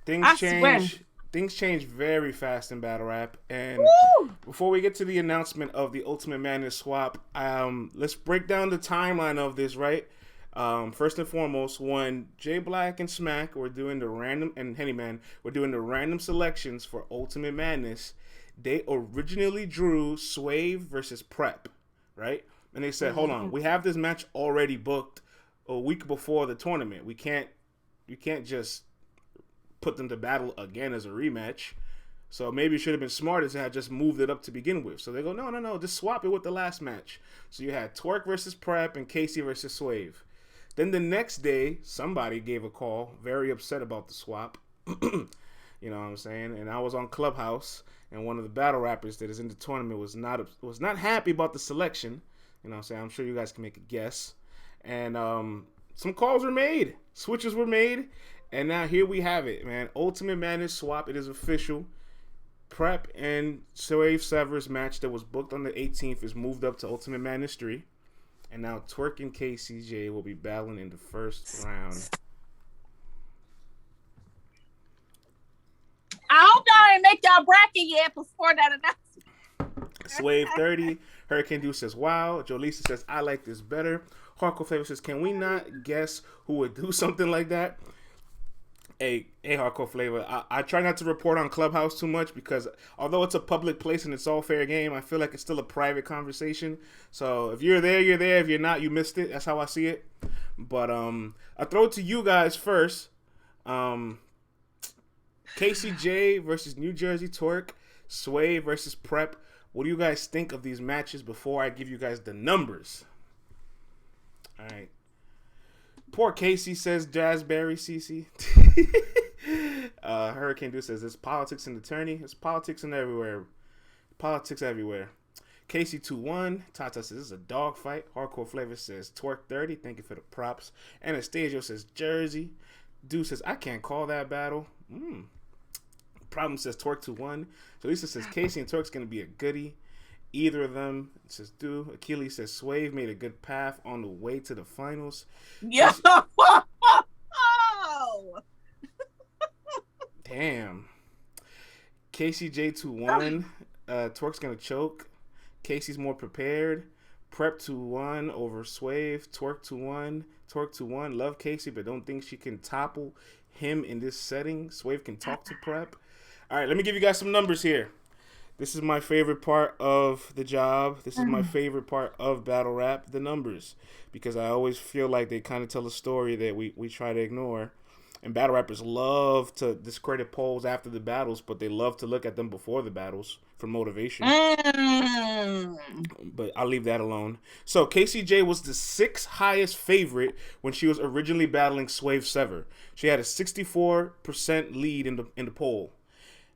Things I swear. change. Things change very fast in battle rap. And Woo! before we get to the announcement of the Ultimate Madness swap, let's break down the timeline of this. Right. First and foremost, when Jay Black and Smack were doing the random and Hennyman were doing the random selections for Ultimate Madness, they originally drew Swave versus Prep, right? And they said, "Hold on, Mhm. we have this match already booked a week before the tournament. We can't just put them to battle again as a rematch. So maybe it should have been smarter to have just moved it up to begin with." So they go, no, no, no, just swap it with the last match. So you had Twork versus Prep and Casey versus Swave. Then the next day, somebody gave a call, very upset about the swap. You know what I'm saying? And I was on Clubhouse, and one of the battle rappers that is in the tournament was not happy about the selection. You know what I'm saying? I'm sure you guys can make a guess. And some calls were made, switches were made, and now here we have it, man. Ultimate Madness swap. It is official. Prep and Swave Severs match that was booked on the 18th is moved up to Ultimate Madness 3. And now Twork and KCJ will be battling in the first round. I hope y'all ain't make y'all bracket yet before that announcement. Swave 30. Hurricane Dew says, wow. Jolisa says, I like this better. Hardcore Flavor says, can we not guess who would do something like that? Hey, Hardcore Flavor, I try not to report on Clubhouse too much because although it's a public place and it's all fair game, I feel like it's still a private conversation. So if you're there, you're there. If you're not, you missed it. That's how I see it. But I throw it to you guys first. KCJ versus New Jersey Twork, Sway versus Prep. What do you guys think of these matches before I give you guys the numbers? All right. Poor Casey, says Jazzberry CeCe. Hurricane Dew says, there's politics in the tourney. There's politics in everywhere. Politics everywhere. Casey 2-1. Tata says, this is a dog fight. Hardcore Flavor says, Twork 30. Thank you for the props. Anastasio says, Jersey. Dew says, I can't call that battle. Problem says, Twork 2-1. So Lisa says, Casey and Twork's going to be a goodie. Either of them, says Do. Achilles says Swave made a good path on the way to the finals. Yo! Damn. KCJ 2-1. Twork's gonna choke. Casey's more prepared. Prep 2-1 over Swave. Twork 2-1. Twork 2-1. Love Casey, but don't think she can topple him in this setting. Swave can talk to Prep. All right, let me give you guys some numbers here. This is my favorite part of the job. This is my favorite part of battle rap, the numbers. Because I always feel like they kind of tell a story that we try to ignore. And battle rappers love to discredit polls after the battles, but they love to look at them before the battles for motivation. But I'll leave that alone. So KCJ was the 6th highest favorite when she was originally battling Swave Sever. She had a 64% lead in the poll.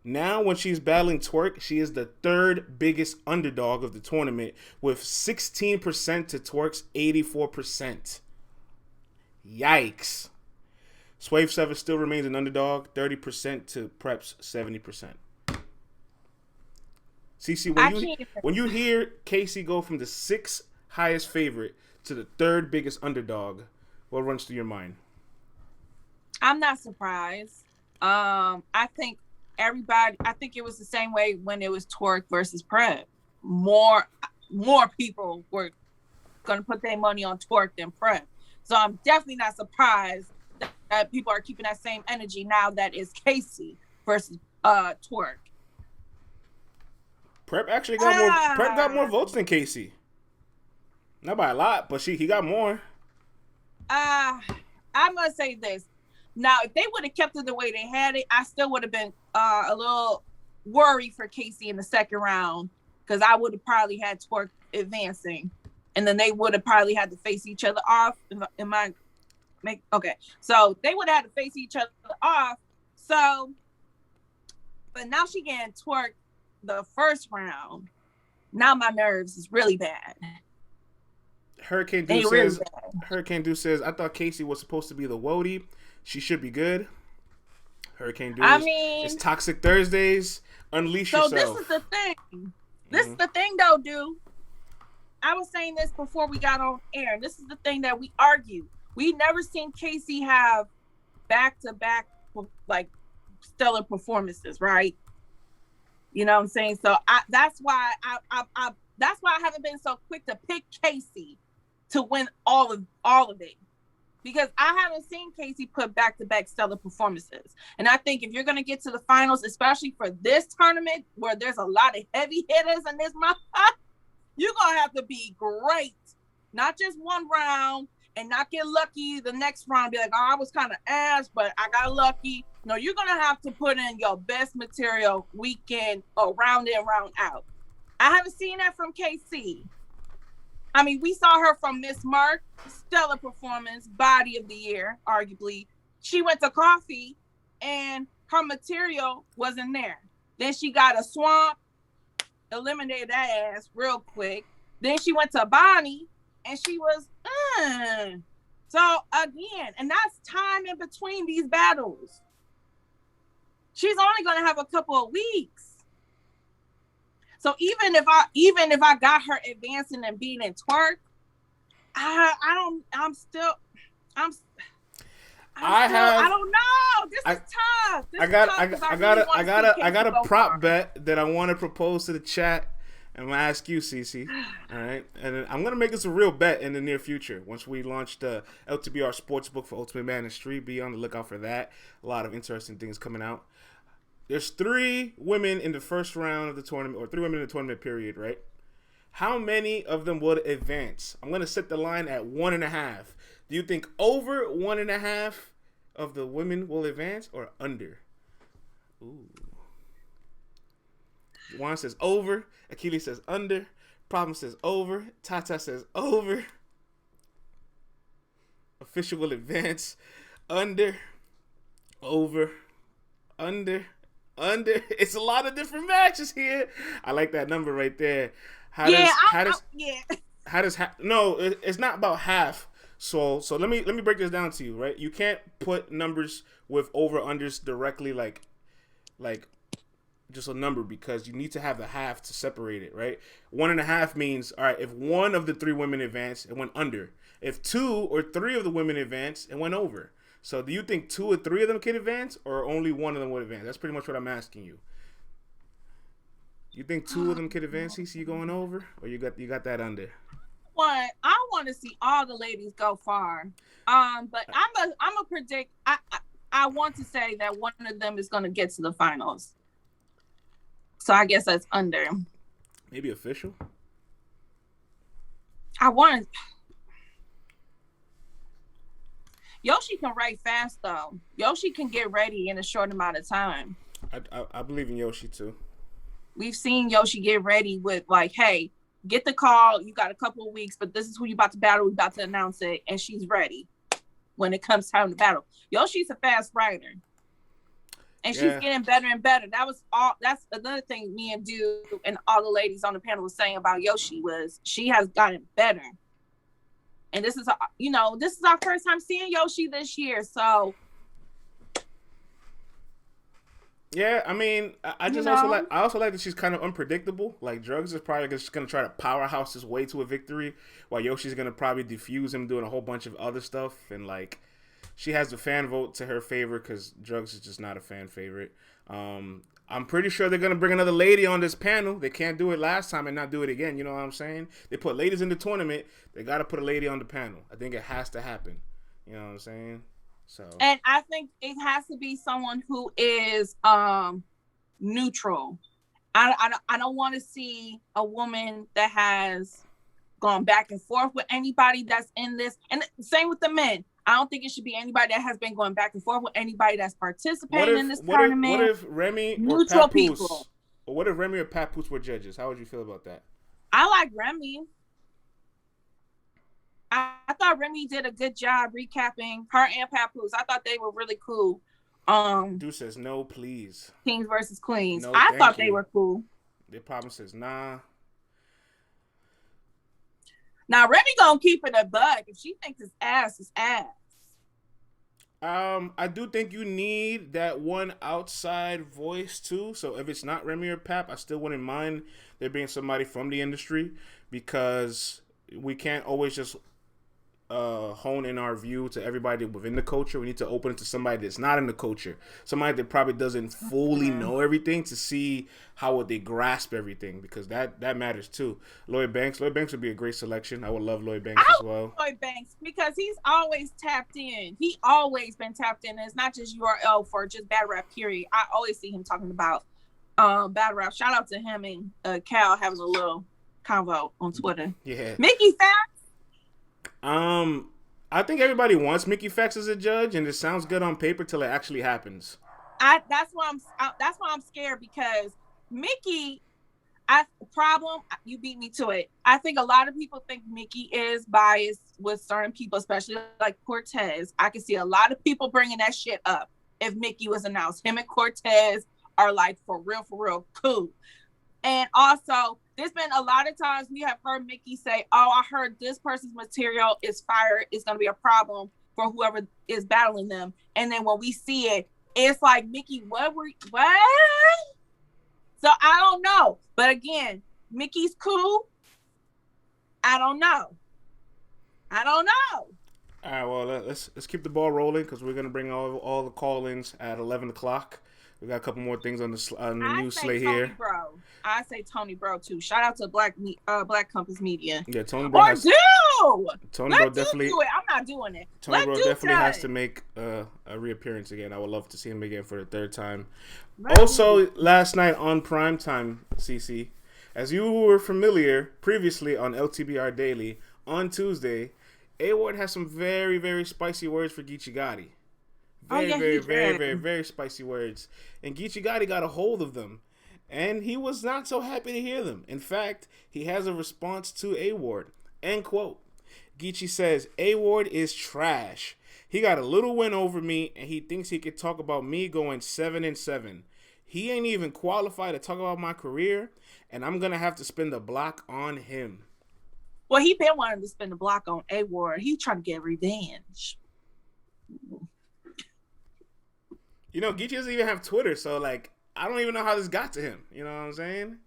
Now, when she's battling Twork, she is the 3rd biggest underdog of the tournament with 16% to Twork's 84%. Yikes. Swave 7 still remains an underdog, 30% to Prep's 70%. CeCe, when you hear Casey go from the 6th highest favorite to the 3rd biggest underdog, what runs through your mind? I'm not surprised. I think it was the same way when it was Twork versus Prep. More people were going to put their money on Twork than Prep. So I'm definitely not surprised that people are keeping that same energy now that it's Casey versus Twork. Prep actually got more. Prep got more votes than Casey. Not by a lot, but he got more. I'm gonna say this. Now, if they would have kept it the way they had it, I still would have been a little worried for Casey in the second round because I would have probably had Twork advancing, and then they would have probably had to face each other off. So they would have had to face each other off. So, but now she getting Twork the first round. Now my nerves is really bad. Hurricane Dew says, I thought Casey was supposed to be the Wody. She should be good. Hurricane Dew it's Toxic Thursdays. Unleash yourself. So this is the thing. This is the thing, though, dude. I was saying this before we got on air. This is the thing that we argue. We never seen Casey have back-to-back, like, stellar performances, right? You know what I'm saying? So that's why I haven't been so quick to pick CeCe to win all of it. Because I haven't seen CeCe put back-to-back stellar performances. And I think if you're going to get to the finals, especially for this tournament, where there's a lot of heavy hitters in this month, you're going to have to be great. Not just one round and not get lucky the next round. Be like, oh, I was kind of ass, but I got lucky. No, you're going to have to put in your best material weekend or round in, round out. I haven't seen that from CeCe. I mean, we saw her from Miss Mark, stellar performance, body of the year, arguably. She went to Coffee, and her material wasn't there. Then she got a Swamp, eliminated that ass real quick. Then she went to Bonnie, and she was, So, again, and that's time in between these battles. She's only going to have a couple of weeks. So even if I got her advancing and beating Twork, I don't know. This is tough. I got a prop bet that I want to propose to the chat. I'm gonna ask you, CeCe. All right, and I'm gonna make this a real bet in the near future once we launch the LTBR Sportsbook for Ultimate Man and Street. Be on the lookout for that. A lot of interesting things coming out. There's 3 women in the first round of the tournament, or 3 women in the tournament period, right? How many of them would advance? I'm going to set the line at 1.5. Do you think over 1.5 of the women will advance or under? Ooh. Juan says over. Akili says under. Problem says over. Tata says over. Official will advance. Under. Over. Under. It's a lot of different matches here. I like that number right there. No, it's not about half. So let me break this down to you, right? You can't put numbers with over unders directly like just a number, because you need to have the half to separate it, right? 1.5 means, all right, if one of the 3 women advanced, it went under. If 2 or 3 of the women advanced, it went over. So do you think 2 or 3 of them can advance, or only one of them would advance? That's pretty much what I'm asking you. You think 2 of them could advance, CeCe? You going over, or you got that under? I want to see all the ladies go far. But I'm a predict. I want to say that one of them is going to get to the finals. So I guess that's under. Maybe official. I want. Yoshi can write fast though. Yoshi can get ready in a short amount of time. I believe in Yoshi too. We've seen Yoshi get ready with like, hey, get the call. You got a couple of weeks, but this is who you about to battle. We about to announce it, and she's ready when it comes time to battle. Yoshi's a fast writer, and she's getting better and better. That's another thing me and Dude and all the ladies on the panel was saying about Yoshi was she has gotten better. And this is our first time seeing Yoshi this year, so. Yeah, I mean, I also like that she's kind of unpredictable. Like, Drugs is probably just gonna try to powerhouse his way to a victory, while Yoshi's gonna probably defuse him doing a whole bunch of other stuff. And like, she has the fan vote to her favor because Drugs is just not a fan favorite. I'm pretty sure they're gonna bring another lady on this panel. They can't do it last time and not do it again. You know what I'm saying? They put ladies in the tournament. They got to put a lady on the panel. I think it has to happen. You know what I'm saying? So. And I think it has to be someone who is neutral. I don't want to see a woman that has gone back and forth with anybody that's in this. And same with the men. I don't think it should be anybody that has been going back and forth with anybody that's participating in this tournament. What if Remy neutral or Papoose, people? Or what if Remy or Papoose were judges? How would you feel about that? I like Remy. I thought Remy did a good job recapping her and Papoose. I thought they were really cool. Dude says no, please. Kings versus Queens. No, I thought they were cool. The problem says nah. Now Remy gonna keep it a buck. If she thinks it's ass, it's ass. I do think you need that one outside voice too. So if it's not Remy or Pap, I still wouldn't mind there being somebody from the industry, because we can't always just hone in our view to everybody within the culture. We need to open it to somebody that's not in the culture, somebody that probably doesn't fully know everything, to see how would they grasp everything, because that matters too. Lloyd Banks would be a great selection. I would love Lloyd Banks as well. Lloyd Banks, because he's always tapped in. He always been tapped in. It's not just URL for just bad rap period. I always see him talking about bad rap. Shout out to him and Cal having a little convo on Twitter. Yeah. Mickey Facts. I think everybody wants Mickey Facts as a judge, and it sounds good on paper till it actually happens. That's why I'm scared, because Mickey, you beat me to it. I think a lot of people think Mickey is biased with certain people, especially like Cortez. I can see a lot of people bringing that shit up if Mickey was announced. Him and Cortez are like for real cool. And also, there's been a lot of times we have heard Mickey say, "Oh, I heard this person's material is fire. It's going to be a problem for whoever is battling them." And then when we see it, it's like, Mickey, what? So I don't know. But again, Mickey's cool. I don't know. All right, well, let's keep the ball rolling, because we're going to bring all the call-ins at 11 o'clock. We got a couple more things on the news slate here. Bro. I say Tony Bro too. Shout out to Black Compass Media. Yeah, Tony Bro. Tony Bro definitely. Do it. I'm not doing it. Tony Bro definitely has to make a reappearance again. I would love to see him again for the third time. Also, last night on Primetime, CeCe, as you were familiar previously on LTBR Daily, on Tuesday, A Ward has some very, very spicy words for Geechi Gotti. Very spicy words. And Geechi Gotti got a hold of them, and he was not so happy to hear them. In fact, he has a response to A Ward. End quote. Geechi says, "A Ward is trash. He got a little win over me, and he thinks he could talk about me going 7-7. He ain't even qualified to talk about my career, and I'm going to have to spin the block on him." Well, he been wanting to spin the block on A Ward. He trying to get revenge. You know, Geechi doesn't even have Twitter, so, like, I don't even know how this got to him. You know what I'm saying?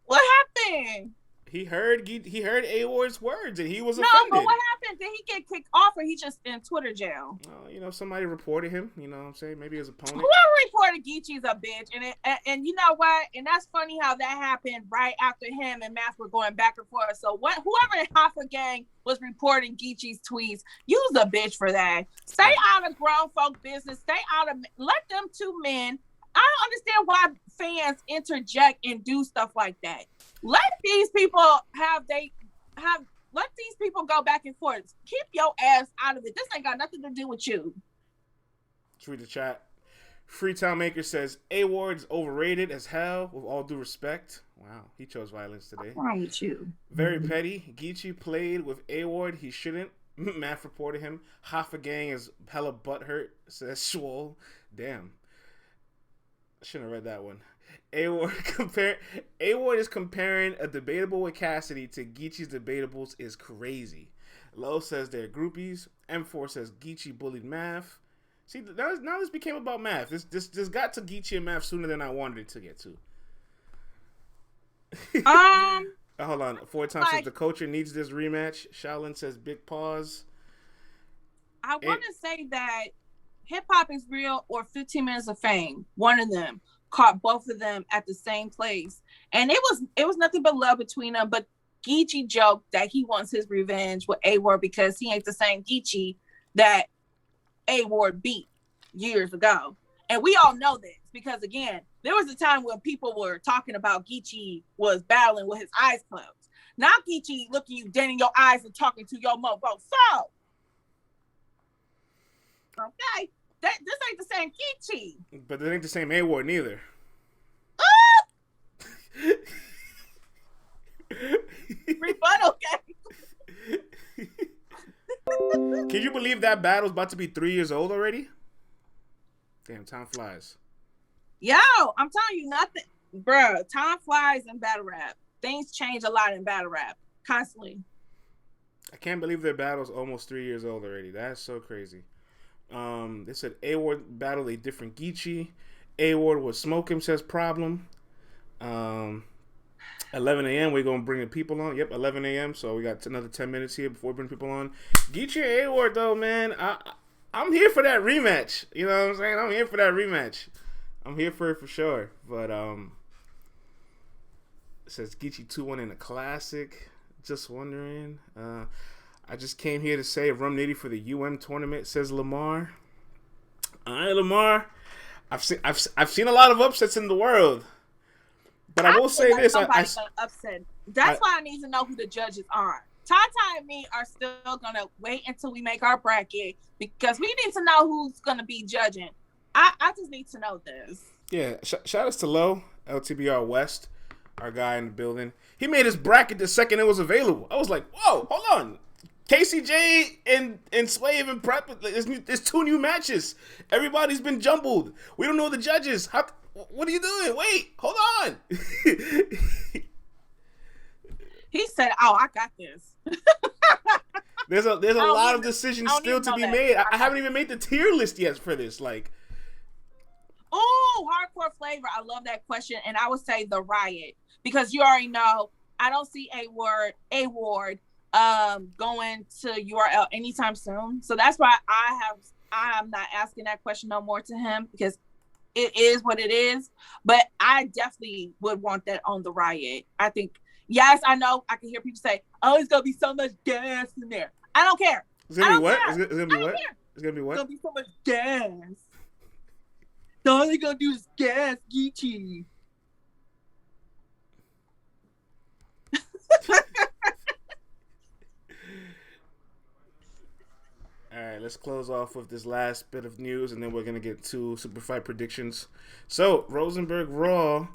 What happened? He heard A Ward's words, and he was offended. No, but what happened? Did he get kicked off, or he just in Twitter jail? You know, somebody reported him. You know what I'm saying? Maybe his opponent. Whoever reported Geechi's a bitch, and you know what? And that's funny how that happened right after him and Math were going back and forth. So whoever in Hoffa gang was reporting Geechi's tweets, use a bitch for that. Stay out of grown folk business. Let them two men. I don't understand why fans interject and do stuff like that. Let these people let these people go back and forth. Keep your ass out of it. This ain't got nothing to do with you. Let's read the chat. Freetown Maker says, "A Ward's overrated as hell, with all due respect." Wow, he chose violence today. What's wrong with you? Very petty. Geechi played with A Ward. He shouldn't. Math reported him. Hoffa gang is hella butthurt, says Swole. Damn. I shouldn't have read that one. A Ward is comparing a debatable with Cassidy to Geechi's debatables is crazy. Low says they're groupies. M4 says Geechi bullied Math. See, now this became about Math. This got to Geechi and Math sooner than I wanted it to get to. Hold on. 4 times says the culture needs this rematch. Shaolin says big pause. I want to say that Hip Hop is Real or 15 Minutes of Fame, one of them caught both of them at the same place, and it was nothing but love between them. But Geechi joked that he wants his revenge with A Ward because he ain't the same Geechi that A Ward beat years ago, and we all know this because again, there was a time when people were talking about Geechi was battling with his eyes closed. Now Geechi looking you dead in your eyes and talking to your mofo. So, okay. This ain't the same Geechi. But it ain't the same A Ward neither. Rebuttal, okay? Can you believe that battle's about to be 3 years old already? Damn, time flies. Yo, I'm telling you nothing. Bruh, time flies in battle rap. Things change a lot in battle rap. Constantly. I can't believe their battle's almost 3 years old already. That's so crazy. They said A Ward battled a different Geechi. A Ward was smoke him, says problem. 11 a.m. We're going to bring the people on. Yep, 11 a.m. So we got another 10 minutes here before we bring people on. Geechi and A Ward, though, man. I'm here for that rematch. You know what I'm saying? I'm here for that rematch. I'm here for it for sure. But it says Geechi 2-1 in the classic. Just wondering. I just came here to say rum nitty for the UM tournament, says Lamar. All right, Lamar. I've seen a lot of upsets in the world. But I will say like this. Somebody's gonna upset. That's why I need to know who the judges are. Tata and me are still going to wait until we make our bracket because we need to know who's going to be judging. I just need to know this. Yeah, shout outs to Low, LTBR West, our guy in the building. He made his bracket the second it was available. I was like, whoa, hold on. KCJ and Swave and Prep, there's 2 new matches. Everybody's been jumbled. We don't know the judges. What are you doing? Wait, hold on. He said, "Oh, I got this." There's a lot of decisions still to be made. I haven't even made the tier list yet for this. Like, oh, hardcore flavor. I love that question, and I would say the Riot because you already know I don't see A Ward going to URL anytime soon. So that's why I'm not asking that question no more to him because it is what it is. But I definitely would want that on the Riot. I think. Yes, I know. I can hear people say, "Oh, it's gonna be so much gas in there." I don't care. It's gonna be what? It's gonna be what? It's gonna be what? It's gonna be so much gas. So all they gonna do is gas Geechi. All right, let's close off with this last bit of news, and then we're gonna get to super fight predictions. So Rosenberg Raw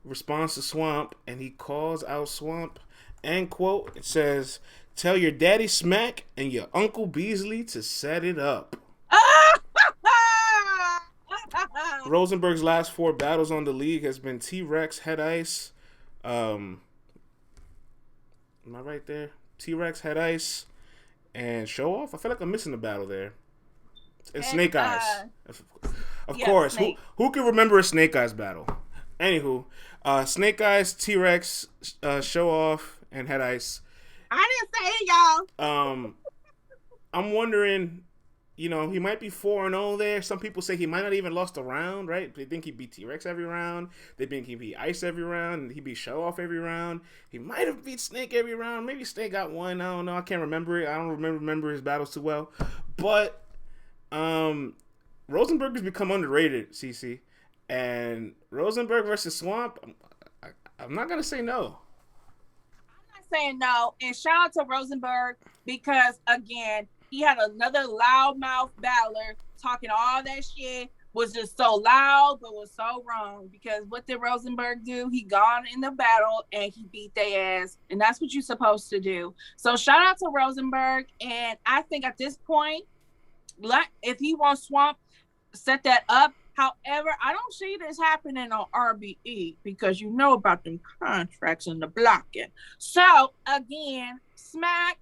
responds to Swamp, and he calls out Swamp, and quote, it says, "Tell your daddy Smack and your Uncle Beasley to set it up." Rosenberg's last 4 battles on the league has been T-Rex, Head Ice. Am I right there? T-Rex, Head Ice, and Show Off. I feel like I'm missing a battle there. And Snake Eyes. Of course. Snake. Who can remember a Snake Eyes battle? Anywho, Snake Eyes, T-Rex, Show Off, and Head Ice. I didn't say it, y'all. I'm wondering, he might be 4-0 there. Some people say he might not even lost a round, right? They think he beat T-Rex every round. They think he beat Ice every round, and he beat Show Off every round. He might have beat Snake every round. Maybe Snake got 1. I don't know. I can't remember it. I don't remember his battles too well. But Rosenberg has become underrated, CeCe. And Rosenberg versus Swamp, I'm not going to say no. I'm not saying no. And shout out to Rosenberg because, again, he had another loudmouth battler talking all that shit. Was just so loud, but was so wrong. Because what did Rosenberg do? He got in the battle and he beat their ass. And that's what you're supposed to do. So shout out to Rosenberg. And I think at this point, if he wants Swamp, set that up. However, I don't see this happening on RBE because you know about them contracts and the blocking. So, again, Smack,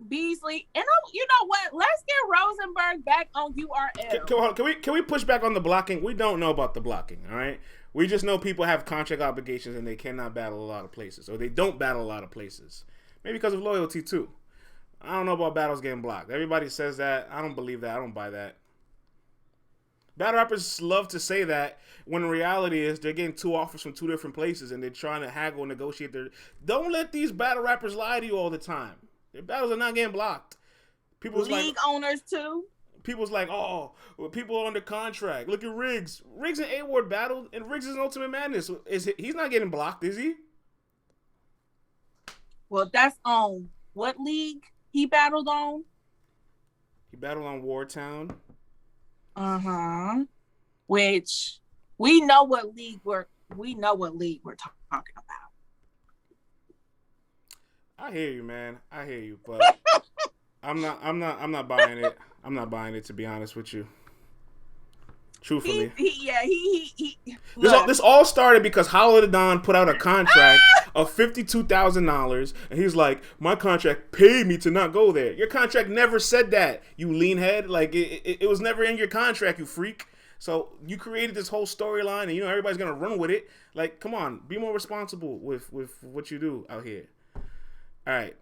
Beasley, and you know what? Let's get Rosenberg back on URL. Can we push back on the blocking? We don't know about the blocking, all right? We just know people have contract obligations and they cannot battle a lot of places, or they don't battle a lot of places. Maybe because of loyalty, too. I don't know about battles getting blocked. Everybody says that. I don't believe that. I don't buy that. Battle rappers love to say that when the reality is they're getting 2 offers from 2 different places and they're trying to haggle and negotiate their... Don't let these battle rappers lie to you all the time. Their battles are not getting blocked. People's league owners too. People's like, oh, well, people are under contract. Look at Riggs. Riggs and A Ward battled, and Riggs is Ultimate Madness. He's not getting blocked, is he? Well, that's on what league he battled on? He battled on Wartown. Which we know what league we're talking about. I hear you, man. I hear you, but I'm not buying it. I'm not buying it, to be honest with you. Truthfully. This all started because Hollow the Don put out a contract of $52,000, and he's like, my contract paid me to not go there. Your contract never said that, you lean head. Like, it was never in your contract, you freak. So you created this whole storyline, and everybody's gonna run with it. Like, come on, be more responsible with what you do out here. All right,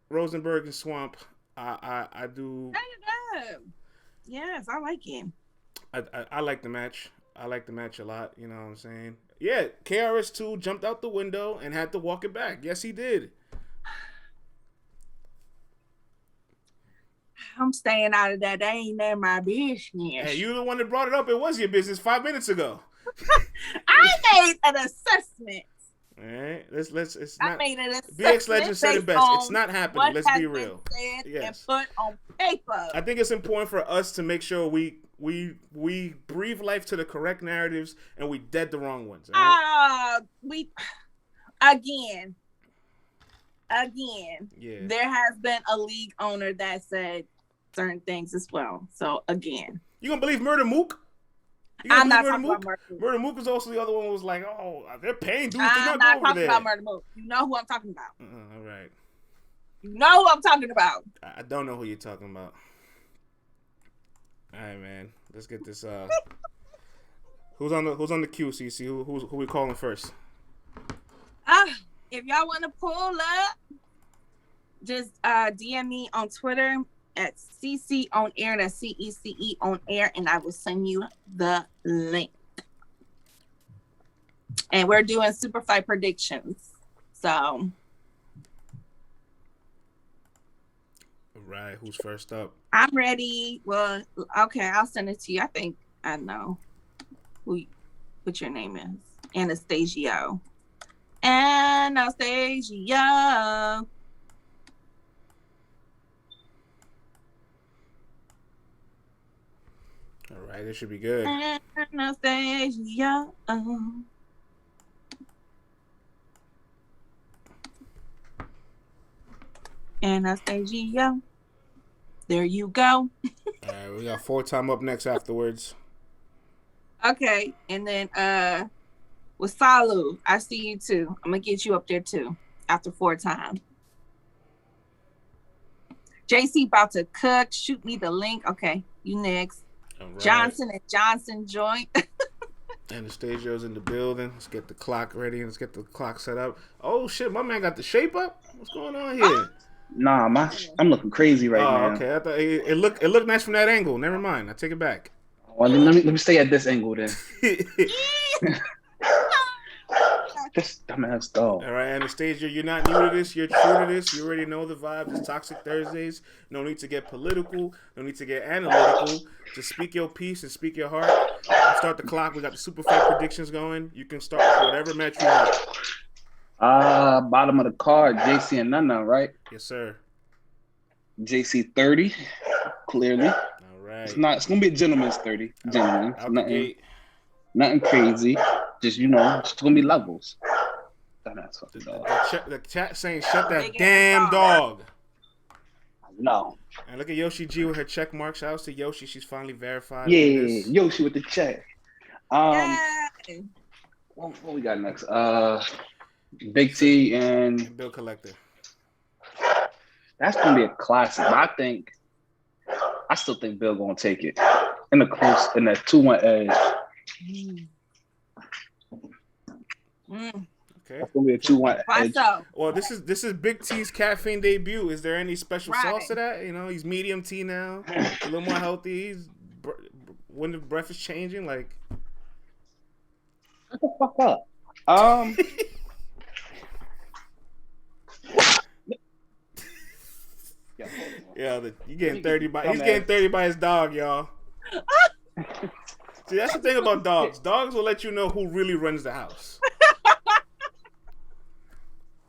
Rosenberg and Swamp. I do. Yes, I like him. I like the match. I like the match a lot. You know what I'm saying? Yeah, KRS2 jumped out the window and had to walk it back. Yes, he did. I'm staying out of that. That ain't none of my business. Hey, you the one that brought it up. It was your business 5 minutes ago. I made an assessment. All right, let's. It's I not. made an assessment. BX Legend said it best. It's not happening. Let's be real. Yes. And put on paper. I think it's important for us to make sure we breathe life to the correct narratives and we dead the wrong ones. Right? We again. Yeah. There has been a league owner that said certain things as well. So again, you gonna believe Murder Mook? I'm not talking about Murder Mook. Murder Mook was also the other one who was like, oh, they're paying dudes. I'm not talking about Murder Mook. You know who I'm talking about. All right. You know who I'm talking about. I don't know who you're talking about. All right, man. Let's get this. Who's on the queue, CeCe? Who we calling first? If y'all want to pull up, just DM me on Twitter at CeCe on air. That's CECE on air, and I will send you the link. And we're doing super fight predictions. So, all right, who's first up? I'm ready. Well, okay, I'll send it to you. I think I know what your name is. Anastasia. All right, this should be good. Anastasia. Anastasia. There you go. All right, we got 4-time up next afterwards. Okay, and then with Salu, I see you too. I'm gonna get you up there too after 4-time. JC about to cook. Shoot me the link. Okay, you next. Right. Johnson and Johnson joint. Anastasia's in the building. Let's get the clock ready. Let's get the clock set up. Oh shit, my man got the shape up. What's going on here? Nah, I'm looking crazy right now. Okay, I thought it looked nice from that angle. Never mind, I take it back. Well, let me stay at this angle then. This dumbass dog. All right, Anastasia, you're not new to this. You're true to this. You already know the vibes. It's Toxic Thursdays. No need to get political. No need to get analytical. Just speak your piece and speak your heart. We'll start the clock. We got the super fight predictions going. You can start with whatever match you want. Bottom of the card, JC and Nana, right? Yes, sir. JC 30, clearly. All right. It's gonna be a gentleman's 30. Gentleman. Nothing crazy. Just it's gonna be levels. The chat saying shut that damn dog. No. And look at Yoshi G with her check mark. Shout out to Yoshi. She's finally verified. Yeah, Yoshi with the check. What we got next? Big T and Bill Collector. That's gonna be a classic. But I still think Bill gonna take it in that 2-1 edge. Okay. That's gonna be a 2-1 edge. Well, this is Big T's caffeine debut. Is there any special sauce to that? He's medium T now, a little more healthy. When the breath is changing, like. Shut the fuck up. You getting 30 by. He's getting 30 by his dog, y'all. See, that's the thing about dogs. Dogs will let you know who really runs the house.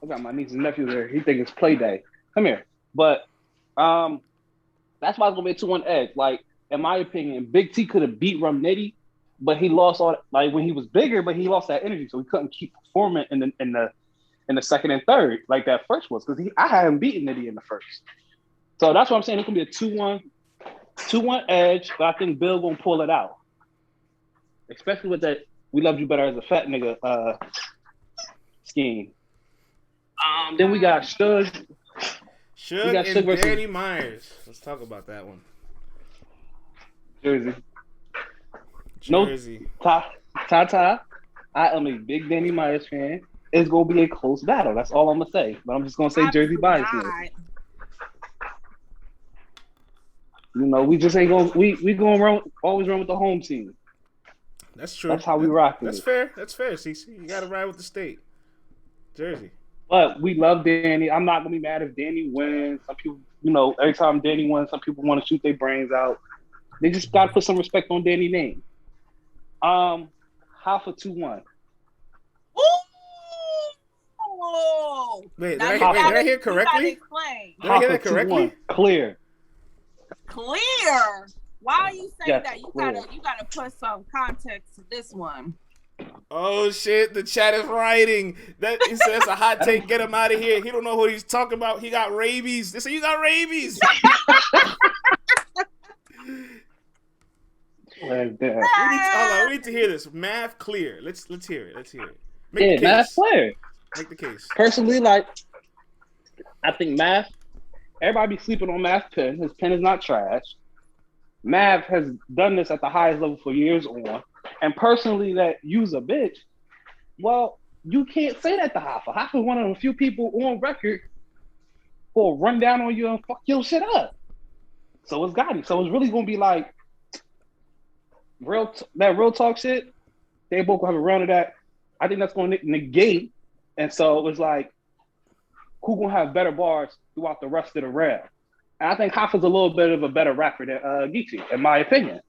I got my niece and nephew there. He think it's play day. Come here. But that's why it's gonna be a 2-1 edge. Like, in my opinion, Big T could have beat Rumnitty, but he lost when he was bigger, but he lost that energy, so he couldn't keep performing in the second and third like that first was, because I had him beating Nitty in the first. So that's what I'm saying. It's gonna be a 2-1 edge, but I think Bill gonna pull it out. Especially with that "we loved you better as a fat nigga" scheme. Then we got Suge. Suge and Danny Myers. Let's talk about that one. Jersey. Jersey. No, ta. I am a big Danny Myers fan. It's gonna be a close battle. That's all I'm gonna say. But I'm just gonna say Jersey bias. You know, we just ain't gonna we gonna always run with the home team. That's true. That's how we rock it. That's fair. That's fair, CeCe. You gotta ride with the state. Jersey. But we love Danny. I'm not gonna be mad if Danny wins. Some people, you know, every time Danny wins, some people want to shoot their brains out. They just gotta put some respect on Danny's name. Half of 2-1. Wait, did I hear correctly? Did I hear that correctly? Clear. Why are you saying that? You gotta put some context to this one. Oh shit! The chat is writing that he says a hot take. Get him out of here. He don't know what he's talking about. He got rabies. They say you got rabies. Like we need to hear this. Math clear. Let's hear it. Make the case. Math clear. Make the case. Personally, like, I think Math. Everybody be sleeping on Math's pen. His pen is not trash. Math has done this at the highest level for years on. And personally, that you's a bitch. Well, you can't say that to Hoffa. Hoffa is one of the few people on record who'll run down on you and fuck your shit up. So it's Gotti. So it's really gonna be like real talk shit. They both gonna have a round of that. I think that's gonna negate. And so it was like, who gonna have better bars throughout the rest of the round? And I think Hoffa's a little bit of a better rapper than Geechi, in my opinion.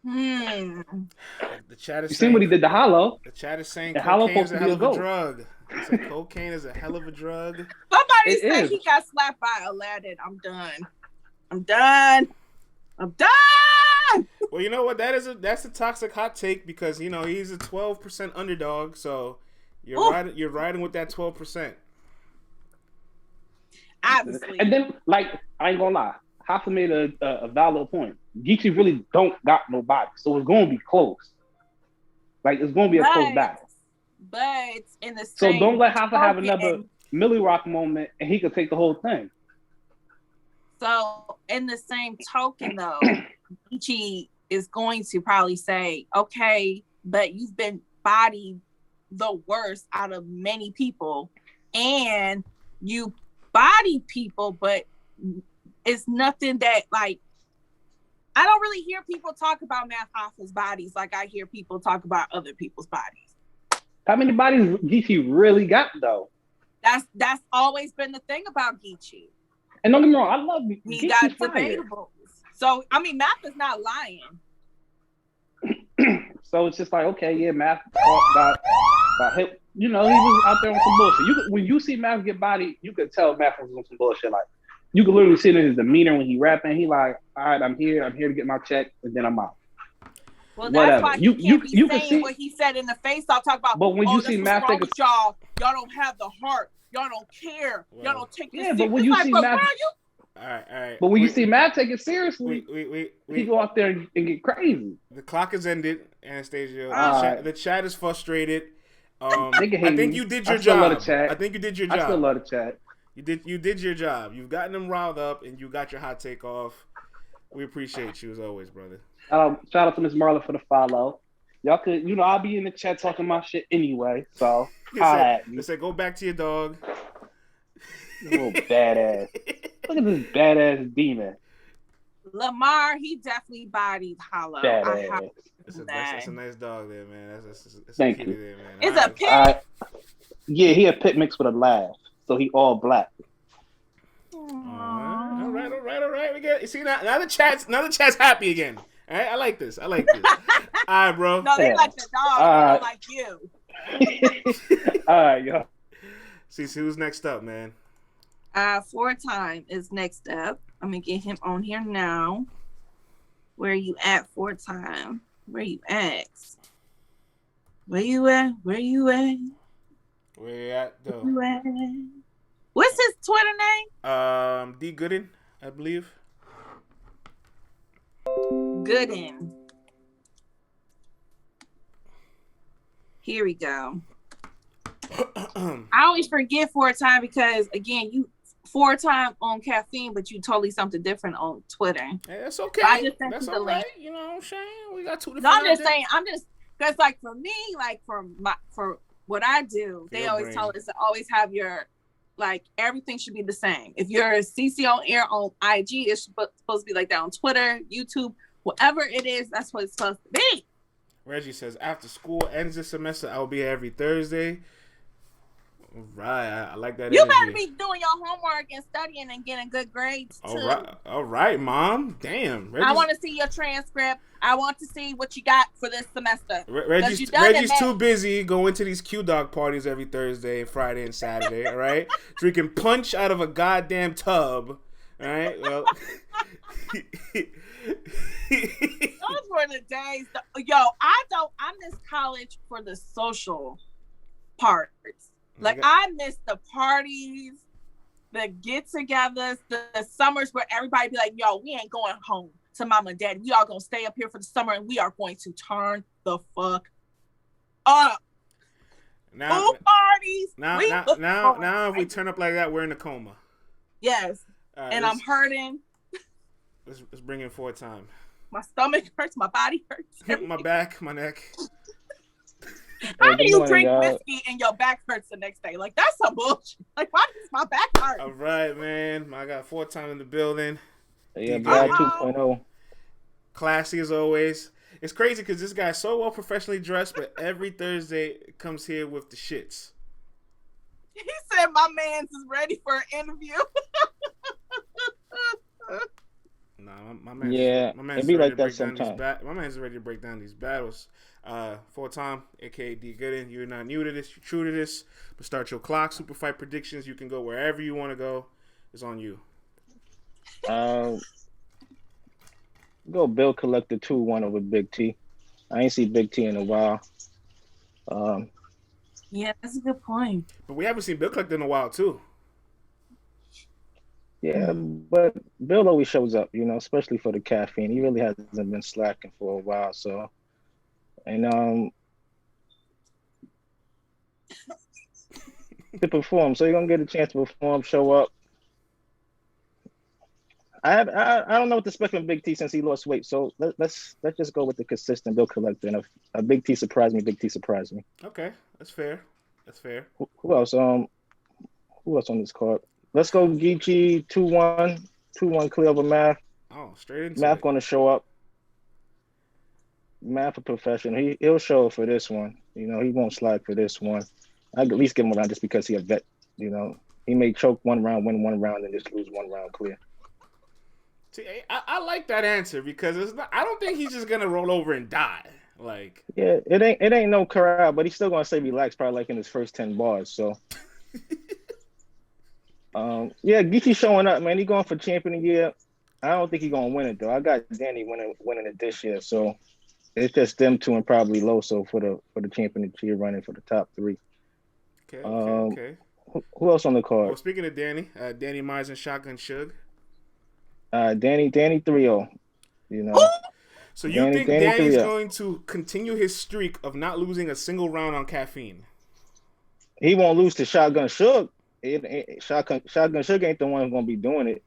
The chat is you seen what he did to Hollow? The chat is saying cocaine is a hell of a drug. It's like cocaine is a hell of a drug. Somebody said he got slapped by Aladdin. I'm done. Well, you know what? That's a toxic hot take because you know he's a 12% underdog. So you're riding with that 12%. Obviously. And then, like, I ain't gonna lie, Hoffa made a valid point. Geechi really don't got nobody, so it's gonna be close. Like, it's gonna be a close battle. But in the so same don't let Hoffa have another Millie Rock moment, and he could take the whole thing. So in the same token, though, Geechi is going to probably say, "Okay, but you've been bodied the worst out of many people, and you body people, but it's nothing that like I don't really hear people talk about Math Hoffa's bodies like I hear people talk about other people's bodies. How many bodies Geechi really got though? That's always been the thing about Geechi. And don't get me wrong, I love He Geechi's got fire. debatables. So I mean Math is not lying. So it's just like, okay, yeah, Math got hit. You know, he was out there on some bullshit. When you see Math get bodied, you could tell Math was on some bullshit. Like, you could literally see it in his demeanor when he rapping. He like, all right, I'm here to get my check, and then I'm out. Well, that's why he can't be saying what he said in the face. I'll talk about. But when you see Math take y'all don't have the heart. Y'all don't care. Y'all don't take it seriously. But when you see Math, all right. But when you see Math take it seriously, he go out there and get crazy. The clock has ended, Anastasia. The chat is frustrated. I think you did your job. I think you did your job. I still love the chat. You did your job. You've gotten them riled up, and you got your hot take off. We appreciate you as always, brother. Shout out to Miss Marla for the follow. Y'all could, I'll be in the chat talking my shit anyway. So, they said go back to your dog. Little badass. Look at this badass demon. Lamar, he definitely bodied Hollow. That's a nice dog there, man. That's Thank you. There, man. It's a pit. Yeah, he a pit mixed with a laugh, so he all black. All right. We get. You see now the chat's happy again. All right, I like this. All right, bro. No, they like the dog. They don't like you. All right, yo. CeCe, who's next up, man? 4Time is next up. I'm gonna get him on here now. Where you at, 4Time? Where you at? Where you at? Where you at, though? Where you at? What's his Twitter name? D Gooden, I believe. Gooden. Here we go. I always forget 4Time because again, 4-time on caffeine, but you totally something different on Twitter. Hey, that's okay. I just sent That's you the all right. link. You know what I'm saying? We got two different. No, I'm just saying. Because like for me, like for what I do, they always tell us to always have your, like, everything should be the same. If you're a CeCe on air on IG, it's supposed to be like that on Twitter, YouTube, whatever it is. That's what it's supposed to be. Reggie says, after school ends this semester, I'll be here every Thursday. Right, I like that. You energy. better be doing your homework and studying and getting good grades too. All right, Mom. Damn. I want to see your transcript. I want to see what you got for this semester. Reggie's too busy going to these Q Dog parties every Thursday, Friday, and Saturday. All right, drinking punch out of a goddamn tub. All right, well. Those were the days. Yo, I miss college for the social parts. Like, I miss the parties, the get-togethers, the summers where everybody be like, yo, we ain't going home to mom and dad. We are going to stay up here for the summer, and we are going to turn the fuck up. Pool parties. Now, if we turn up like that, we're in a coma. Yes. And I'm hurting. Let's bring in 4-time. My stomach hurts. My body hurts. My back, my neck. How do you drink whiskey and your back hurts the next day? Like, that's some bullshit. Like, why does my back hurt? All right, man. I got 4-time in the building. Yeah, Brad 2.0. Classy as always. It's crazy because this guy's so well professionally dressed, but every Thursday comes here with the shits. He said my man's is ready for an interview. Nah, my man. Yeah, my man's it be ready like to that break down sometimes. my man's ready to break down these battles. 4-time, aka D Gooden. You're not new to this. You're true to this. But start your clock. Super fight predictions. You can go wherever you want to go. It's on you. Go Bill Collector 2-1 over Big T. I ain't see Big T in a while. Yeah, that's a good point. But we haven't seen Bill Collector in a while too. Yeah, but Bill always shows up, you know, especially for the caffeine. He really hasn't been slacking for a while, so. And to perform, so you're gonna get a chance to perform, show up. I don't know what to expect from Big T since he lost weight, so let's just go with the consistent Bill Collector. And if a Big T surprised me, Big T surprised me. Okay, that's fair. That's fair. Who else? Who else on this card? Let's go Geechi 2-1 clear over Math. Oh, straight into Math it. gonna show up. Math a professional. He'll show up for this one. You know, he won't slide for this one. I'd at least give him a round just because he's a vet. You know, he may choke one round, win one round, and just lose one round clear. See, I like that answer because it's not. I don't think he's just gonna roll over and die. Like, yeah, it ain't no corral, but he's still gonna say relax, probably like in his first 10 bars. So, yeah, Geechi showing up, man. He going for champion of the year. I don't think he's gonna win it though. I got Danny winning it this year, so it's just them two and probably Loso for the champion of the year running for the top 3. Okay. Who else on the card? Well, speaking of Danny, Danny Myers and Shotgun Suge. Danny 3-0. You know. So you think Danny's going to continue his streak of not losing a single round on caffeine? He won't lose to Shotgun Suge. Shotgun Suge ain't the one who's gonna be doing it.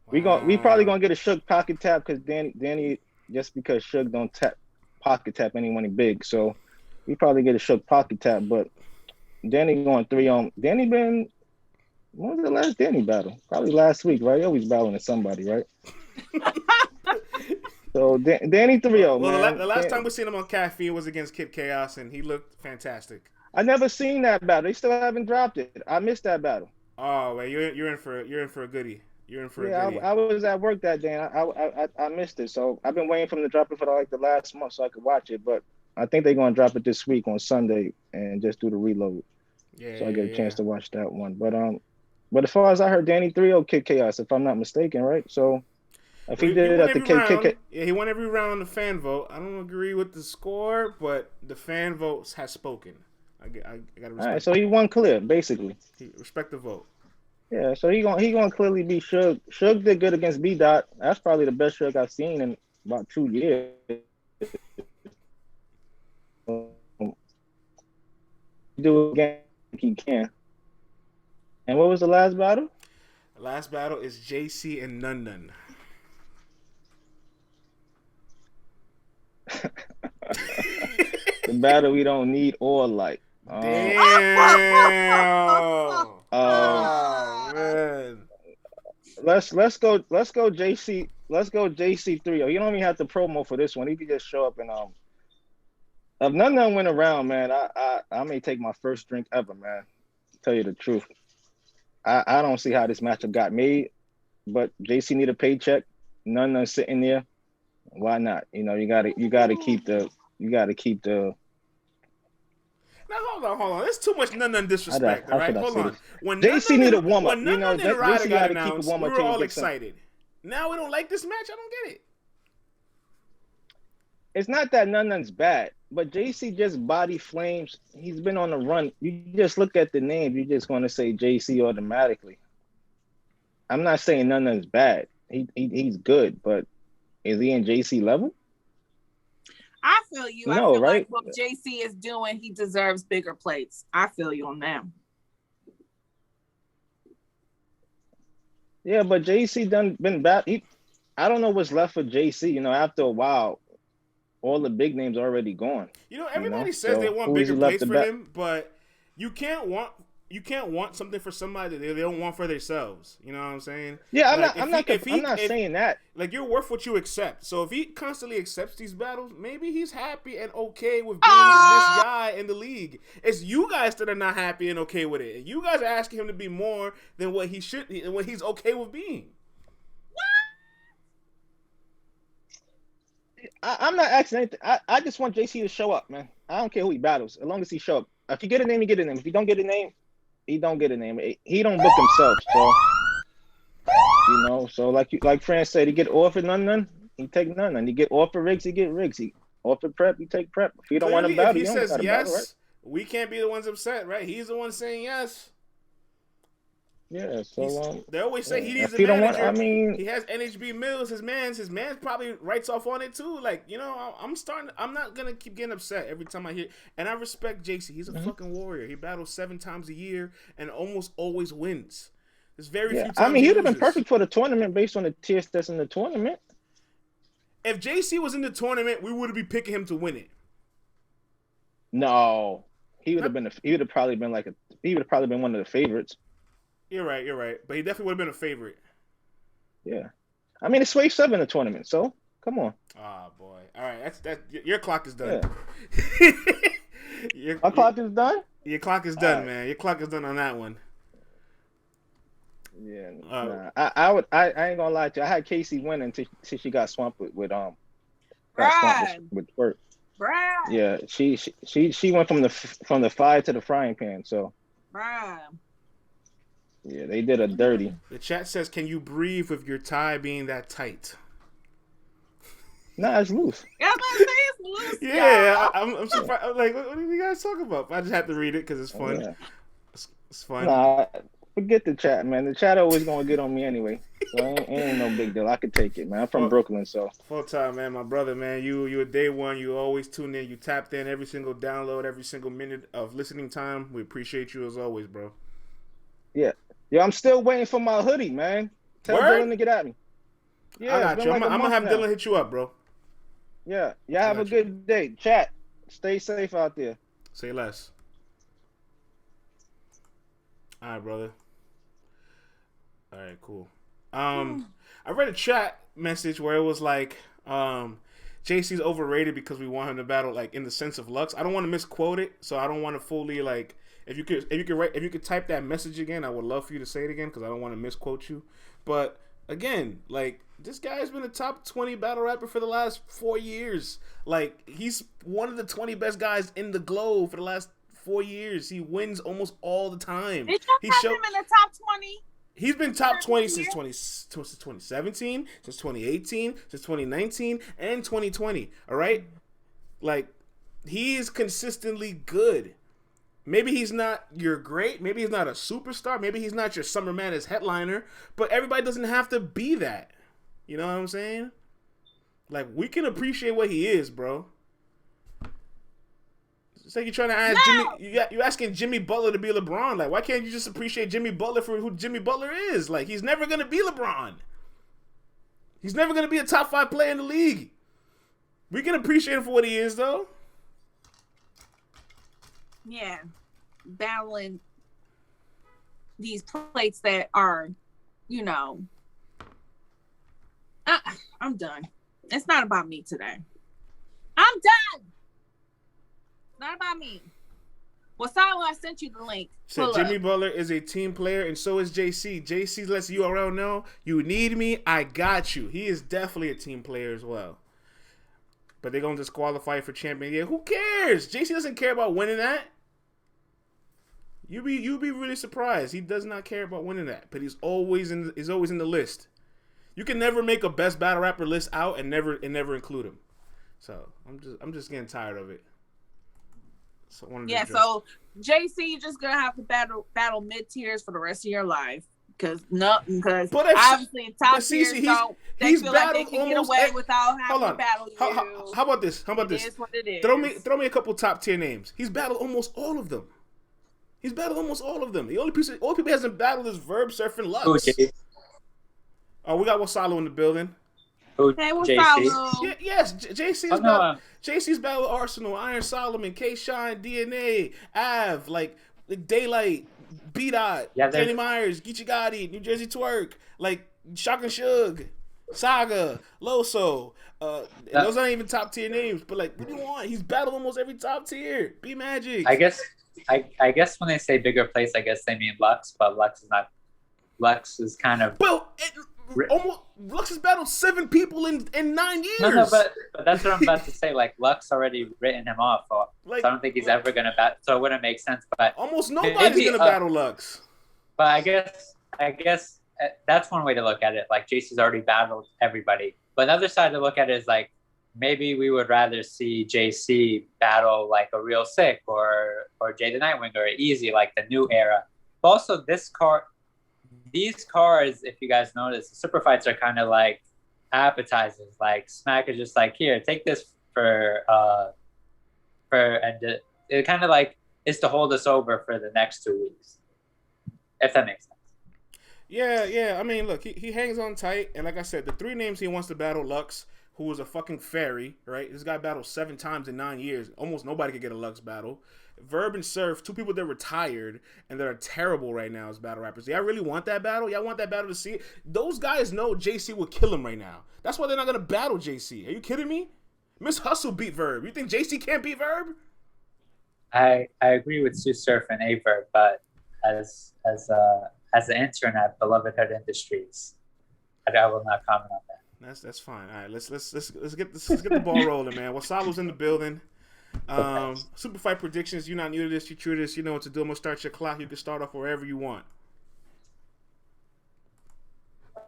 Wow. We probably gonna get a Suge pocket tap because Danny just because Suge don't pocket tap anyone big, so we probably get a Suge pocket tap. But Danny going 3-0. Danny been. When was the last Danny battle? Probably last week, right? He always battling at somebody, right? So Danny 3-0, well, man. The last time we seen him on caffeine was against Kid Chaos, and he looked fantastic. I never seen that battle. They still haven't dropped it. I missed that battle. Oh, well, you're in for a goodie. You're in for a goodie. I was at work that day. And I missed it, so I've been waiting for them to drop it for the last month so I could watch it. But I think they're gonna drop it this week on Sunday and just do the reload. Yeah. So I get a chance to watch that one. But as far as I heard, Danny 3-0 Kid Chaos, if I'm not mistaken, right? So if he did it at the KK, yeah, he won every round on the fan vote. I don't agree with the score, but the fan votes has spoken. I gotta respect. All right, so he won clear, basically. Respect the vote. Yeah, so he gonna clearly be Suge. Suge did good against B Dot. That's probably the best Suge I've seen in about 2 years. Do it again if he can. And what was the last battle? Last battle is JC and Nun Nun. The battle we don't need or like. Damn. Oh man. Let's go JC. Let's go JC3. You don't even have to promo for this one. He can just show up and If Nun Nun went around, man, I may take my first drink ever, man. Tell you the truth. I don't see how this matchup got made, but JC need a paycheck. Nun Nun sitting there. Why not? You know, you gotta keep the. Now hold on. There's too much Nun Nun disrespect. All right, hold on. When JC need a warm up. When Nun Nun and Ryder got announced, we were all excited. excited. Now we don't like this match. I don't get it. It's not that Nun Nun's bad, but JC just body flames. He's been on the run. You just look at the name, you're just going to say JC automatically. I'm not saying Nun Nun's bad. He's good, but is he in JC level? I feel you. No, I feel right? like what JC is doing, he deserves bigger plates. I feel you on that. Yeah, but JC been bad. I don't know what's left for JC. You know, after a while, all the big names are already gone. You know, everybody says they want bigger plays for him, but you can't want something for somebody that they don't want for themselves. You know what I'm saying? Yeah, like, I'm not saying that. Like, you're worth what you accept. So if he constantly accepts these battles, maybe he's happy and okay with being this guy in the league. It's you guys that are not happy and okay with it. You guys are asking him to be more than what he's okay with being. I'm not asking anything. I just want JC to show up, man. I don't care who he battles, as long as he show up. If you get a name, you get a name. If you don't get a name, he don't get a name. He don't book himself, so you know. So like Fran said, he get offered Nun, he take Nun. He get offered Riggs, he get Riggs. He offered Prep, he take Prep. If he don't want to battle, if he says yes, battle, right? We can't be the ones upset, right? He's the one saying yes. Yeah, so they always say he needs a manager. He has NHB Mills. His man's probably writes off on it too. Like, you know, I'm not gonna keep getting upset every time I hear. And I respect JC. He's a fucking warrior. He battles 7 times a year and almost always wins. There's very few times. He would have been perfect for the tournament based on the tiers that's in the tournament. If JC was in the tournament, we would be picking him to win it. No, he would have probably been one of the favorites. You're right. But he definitely would have been a favorite. Yeah. I mean, it's Swave 7 in the tournament, so come on. Ah, boy. All right, your clock is done. Yeah. My clock is done? Your clock is done, man. Your clock is done on that one. Yeah. Nah. I ain't gonna lie to you. I had Casey winning until she got swamped with Twork. Brad. Yeah, she went from the fire to the frying pan, so Brad. Yeah, they did a dirty. The chat says, "Can you breathe with your tie being that tight?" Nah, it's loose. Yeah, I was gonna say it's loose. Yeah, I'm surprised. I'm like, what are you guys talking about? I just have to read it because it's fun. Yeah. It's fun. Nah, forget the chat, man. The chat always gonna get on me anyway. So ain't no big deal. I could take it, man. I'm from Brooklyn, so. Full time, man. My brother, man. You a day one. You always tune in. You tapped in every single download, every single minute of listening time. We appreciate you as always, bro. Yeah. I'm still waiting for my hoodie, man. Tell Dylan to get at me. Yeah, I got you. I'm gonna have Dylan hit you up, bro. Yeah. Y'all have a good day. Chat. Stay safe out there. Say less. All right, brother. All right, cool. I read a chat message where it was like, JC's overrated because we want him to battle like in the sense of Lux. I don't want to misquote it, so I don't want to fully like. If you could type that message again, I would love for you to say it again because I don't want to misquote you. But again, like, this guy's been a top 20 battle rapper for the last 4 years. Like, he's one of the 20 best guys in the globe for the last 4 years. He wins almost all the time. Did you have him in the top 20? He's been top 20 since 2017, since 2018, since 2019, and 2020. All right? Like, he is consistently good. Maybe he's not your great. Maybe he's not a superstar. Maybe he's not your Summer Madness headliner. But everybody doesn't have to be that. You know what I'm saying? Like, we can appreciate what he is, bro. It's like you're trying to ask Jimmy. You're asking Jimmy Butler to be LeBron. Like, why can't you just appreciate Jimmy Butler for who Jimmy Butler is? Like, he's never gonna be LeBron. He's never gonna be a top 5 player in the league. We can appreciate him for what he is, though. Yeah, battling these plates that are, you know, I'm done. It's not about me today. I'm done. It's not about me. Well, Silo, I sent you the link. So Jimmy Butler is a team player, and so is JC. JC lets URL know, you need me, I got you. He is definitely a team player as well. But they're going to disqualify for champion. Yeah, who cares? JC doesn't care about winning that. You'd be really surprised. He does not care about winning that, but he's always in the list. You can never make a best battle rapper list out and never include him. So I'm just getting tired of it. So so JC, you're just gonna have to battle mid tiers for the rest of your life because obviously top tiers don't. They feel like they can get away without having to battle you. How about this? It is what it is. Throw me a couple top tier names. He's battled almost all of them. The only people he hasn't battled is Verb, Surf, and Lux. Oh, we got Wasalo in the building. Hey, Wasalo. Yes, JC's battled Arsenal, Iron Solomon, K Shine, DNA, Av, like Daylight, B-Dot, Danny Myers, Geechi Gotti, New Jersey Twork, like Shock and Shug, Saga, Loso. Those aren't even top tier names, but like, what do you want? He's battled almost every top tier. B Magic. I guess when they say bigger place, I guess they mean Lux, but Lux is not. Lux is kind of. Lux has battled 7 people in 9 years. No, but that's what I'm about to say. Like, Lux already written him off, so I don't think he's ever gonna battle. So it wouldn't make sense. But almost nobody's gonna battle Lux. But I guess that's one way to look at it. Like, JC's already battled everybody. But the other side to look at it is like, maybe we would rather see JC battle like a Real Sick or Jay the Nightwing or Easy, like the new era. But also these cards, if you guys notice, the super fights are kind of like appetizers. Like Smack is just like, here, take this and it kind of like is to hold us over for the next 2 weeks, if that makes sense. Yeah. I mean, look, he hangs on tight, and like I said, the 3 names he wants to battle: Lux, who was a fucking fairy, right? This guy battled 7 times in 9 years. Almost nobody could get a Lux battle. Verb and Surf, 2 people that retired and that are terrible right now as battle rappers. Y'all really want that battle? Y'all want that battle to see it? Those guys know JC will kill him right now. That's why they're not going to battle JC. Are you kidding me? Miss Hustle beat Verb. You think JC can't beat Verb? I agree with Sue Surf and A Verb, but as an intern at Beloved Hood Industries, I will not comment on that. That's fine. All right, let's get the ball rolling, man. Wasalo's in the building. Super fight predictions. You're not new to this. You're true to this. You know what to do. I'm gonna start your clock. You can start off wherever you want.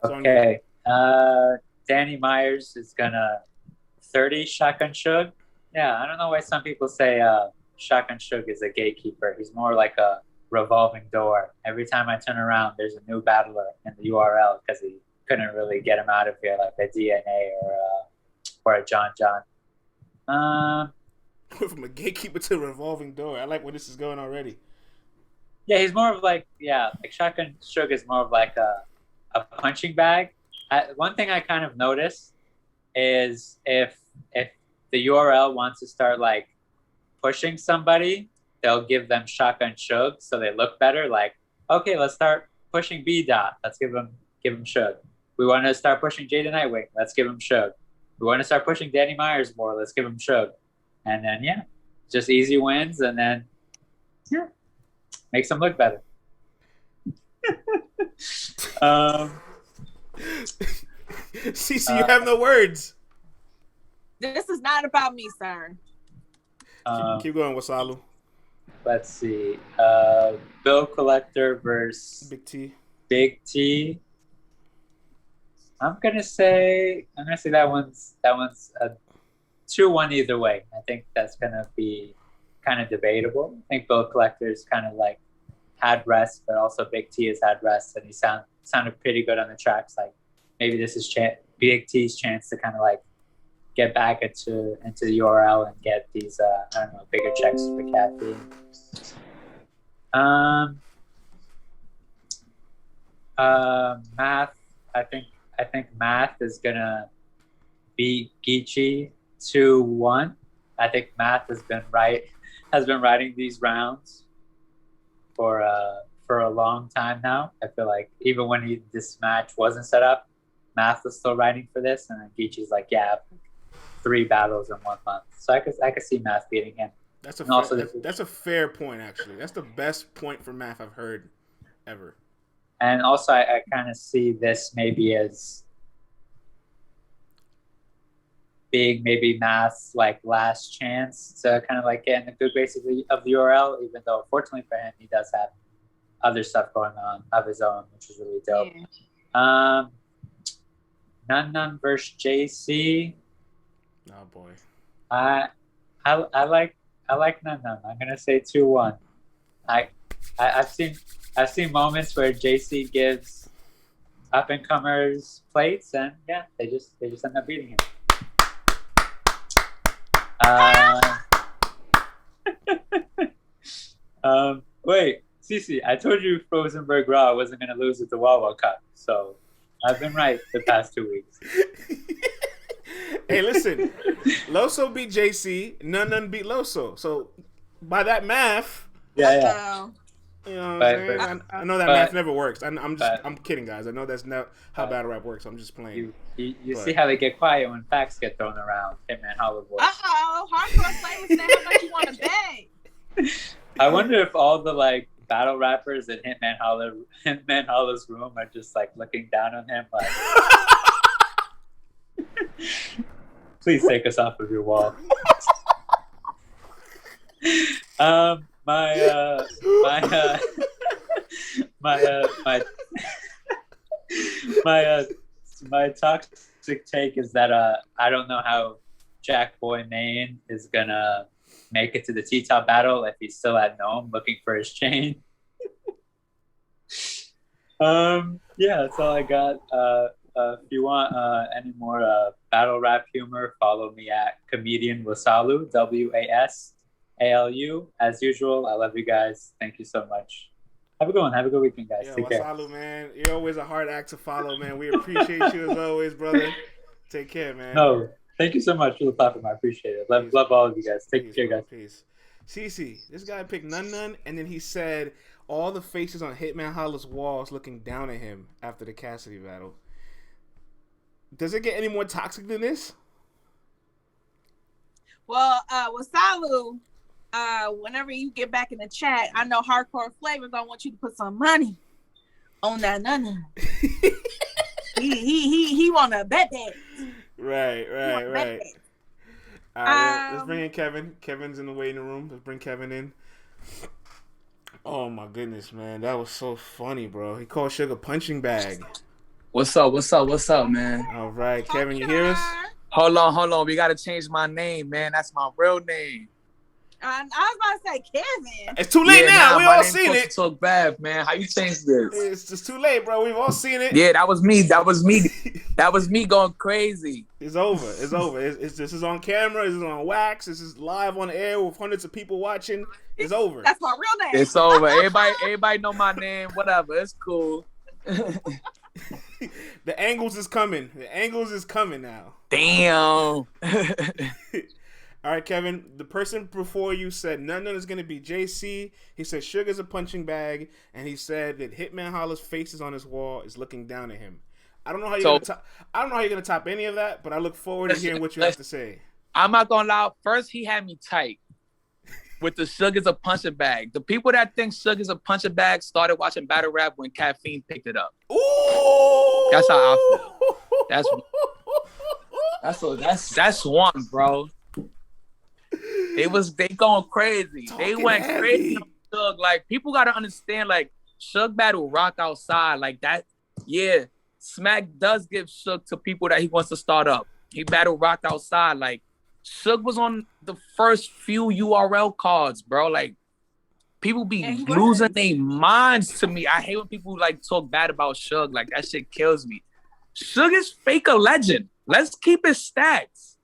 Okay. Danny Myers is gonna 30 Shotgun Shug. Yeah, I don't know why some people say Shotgun Shug is a gatekeeper. He's more like a revolving door. Every time I turn around, there's a new battler in the URL because he couldn't really get him out of here like a DNA or a John. From a gatekeeper to a revolving door. I like where this is going already. Yeah, he's more of like Shotgun Shug is more of like a punching bag. One thing I kind of noticed is if the URL wants to start like pushing somebody, they'll give them Shotgun Shug so they look better. Like, okay, let's start pushing B-Dot. Let's give him Shug. We want to start pushing Jay the Nightwing. Let's give him Shug. We want to start pushing Danny Myers more. Let's give him Shug. And then, just easy wins, and then, makes them look better. CeCe, you have no words. This is not about me, sir. Keep going, Wasalu. Let's see. Bill Collector versus Big T. I'm gonna say that one's a 2-1 either way. I think that's gonna be kind of debatable. I think Bill Collector's kind of like had rest, but also Big T has had rest, and he sounded pretty good on the tracks. Like maybe this is Big T's chance to kind of like get back into the URL and get these I don't know, bigger checks for caffeine. Math. I think Math is gonna beat Geechi 2-1. I think Math has been writing these rounds for a long time now. I feel like even when this match wasn't set up, Math was still writing for this, and then Geechi's like, yeah, 3 battles in 1 month. So I could see Math beating him. That's a fair point, actually. That's the best point for Math I've heard ever. And also, I kind of see this maybe as being maybe Math's like last chance to kind of like get in the good graces of the URL, even though unfortunately for him, he does have other stuff going on of his own, which is really dope. Yeah. Nun versus JC. Oh boy. I like Nun. I'm gonna say 2-1. I've seen moments where JC gives up and comers plates, and yeah, they just end up beating him. Wait, CeCe, I told you Rosenberg Raw wasn't gonna lose at the Wawa Cup, so I've been right the past 2 weeks. Hey, listen, Loso beat JC, Nun beat Loso, so by that math, yeah. You know what I'm saying? I know that math never works. I'm kidding, guys. I know that's not how battle rap works. I'm just playing. You see how they get quiet when facts get thrown around. Hitman Hollywood. Hardcore Flavor said how much you want to beg. I wonder if all the like battle rappers in Hitman Hollow's room are just like looking down on him like, please take us off of your wall. My toxic take is that I don't know how Jack Boy Main is gonna make it to the T-top battle if he's still at Nome looking for his chain. Yeah, that's all I got. If you want any more battle rap humor, follow me at Comedian Wasalu, WASALU. As usual, I love you guys. Thank you so much. Have a good one. Have a good weekend, guys. Yeah, take Wasalu, care. Man. You're always a hard act to follow, man. We appreciate you as always, brother. Take care, man. No, thank you so much for the platform. I appreciate it. Love all of you guys. Take care, guys. Peace. CeCe, this guy picked Nun, and then he said all the faces on Hitman Hollow's walls looking down at him after the Cassidy battle. Does it get any more toxic than this? Well, Wasalu, whenever you get back in the chat, I know Hardcore Flavors. I want you to put some money on that Nun. he wanna bet that. Right. All right, let's bring in Kevin. Kevin's in the waiting room. Let's bring Kevin in. Oh my goodness, man, that was so funny, bro. He called Sugar punching bag. What's up, man? All right, Kevin, you hear us? Hold on. We gotta change my name, man. That's my real name. I was about to say Kevin. It's too late now. We all seen it. Talk bad, man. How you change this? It's just too late, bro. We've all seen it. Yeah, that was me. That was me going crazy. It's over. This is on camera. This is on wax. This is live on the air with hundreds of people watching. It's over. That's my real name. It's over. Everybody know my name. Whatever. It's cool. The angles is coming. The angles is coming now. Damn. All right, Kevin. The person before you said none is going to be JC. He said Sugar's a punching bag, and he said that Hitman Hollow's faces on his wall is looking down at him. I don't know how you're gonna top any of that, but I look forward to hearing what you have to say. I'm not gonna lie. First, he had me tight with the Sugar's a punching bag. The people that think Sugar's a punching bag started watching battle rap when Caffeine picked it up. Ooh! That's how I feel. That's one, bro. They going crazy. They went crazy on Suge. Like, people gotta understand, like, Suge battle rock outside like that. Yeah, Smack does give Suge to people that he wants to start up. He battle rocked outside. Like, Suge was on the first few URL cards, bro. Like, people be losing their minds to me. I hate when people like talk bad about Suge. Like, that shit kills me. Suge is fake a legend. Let's keep his stats.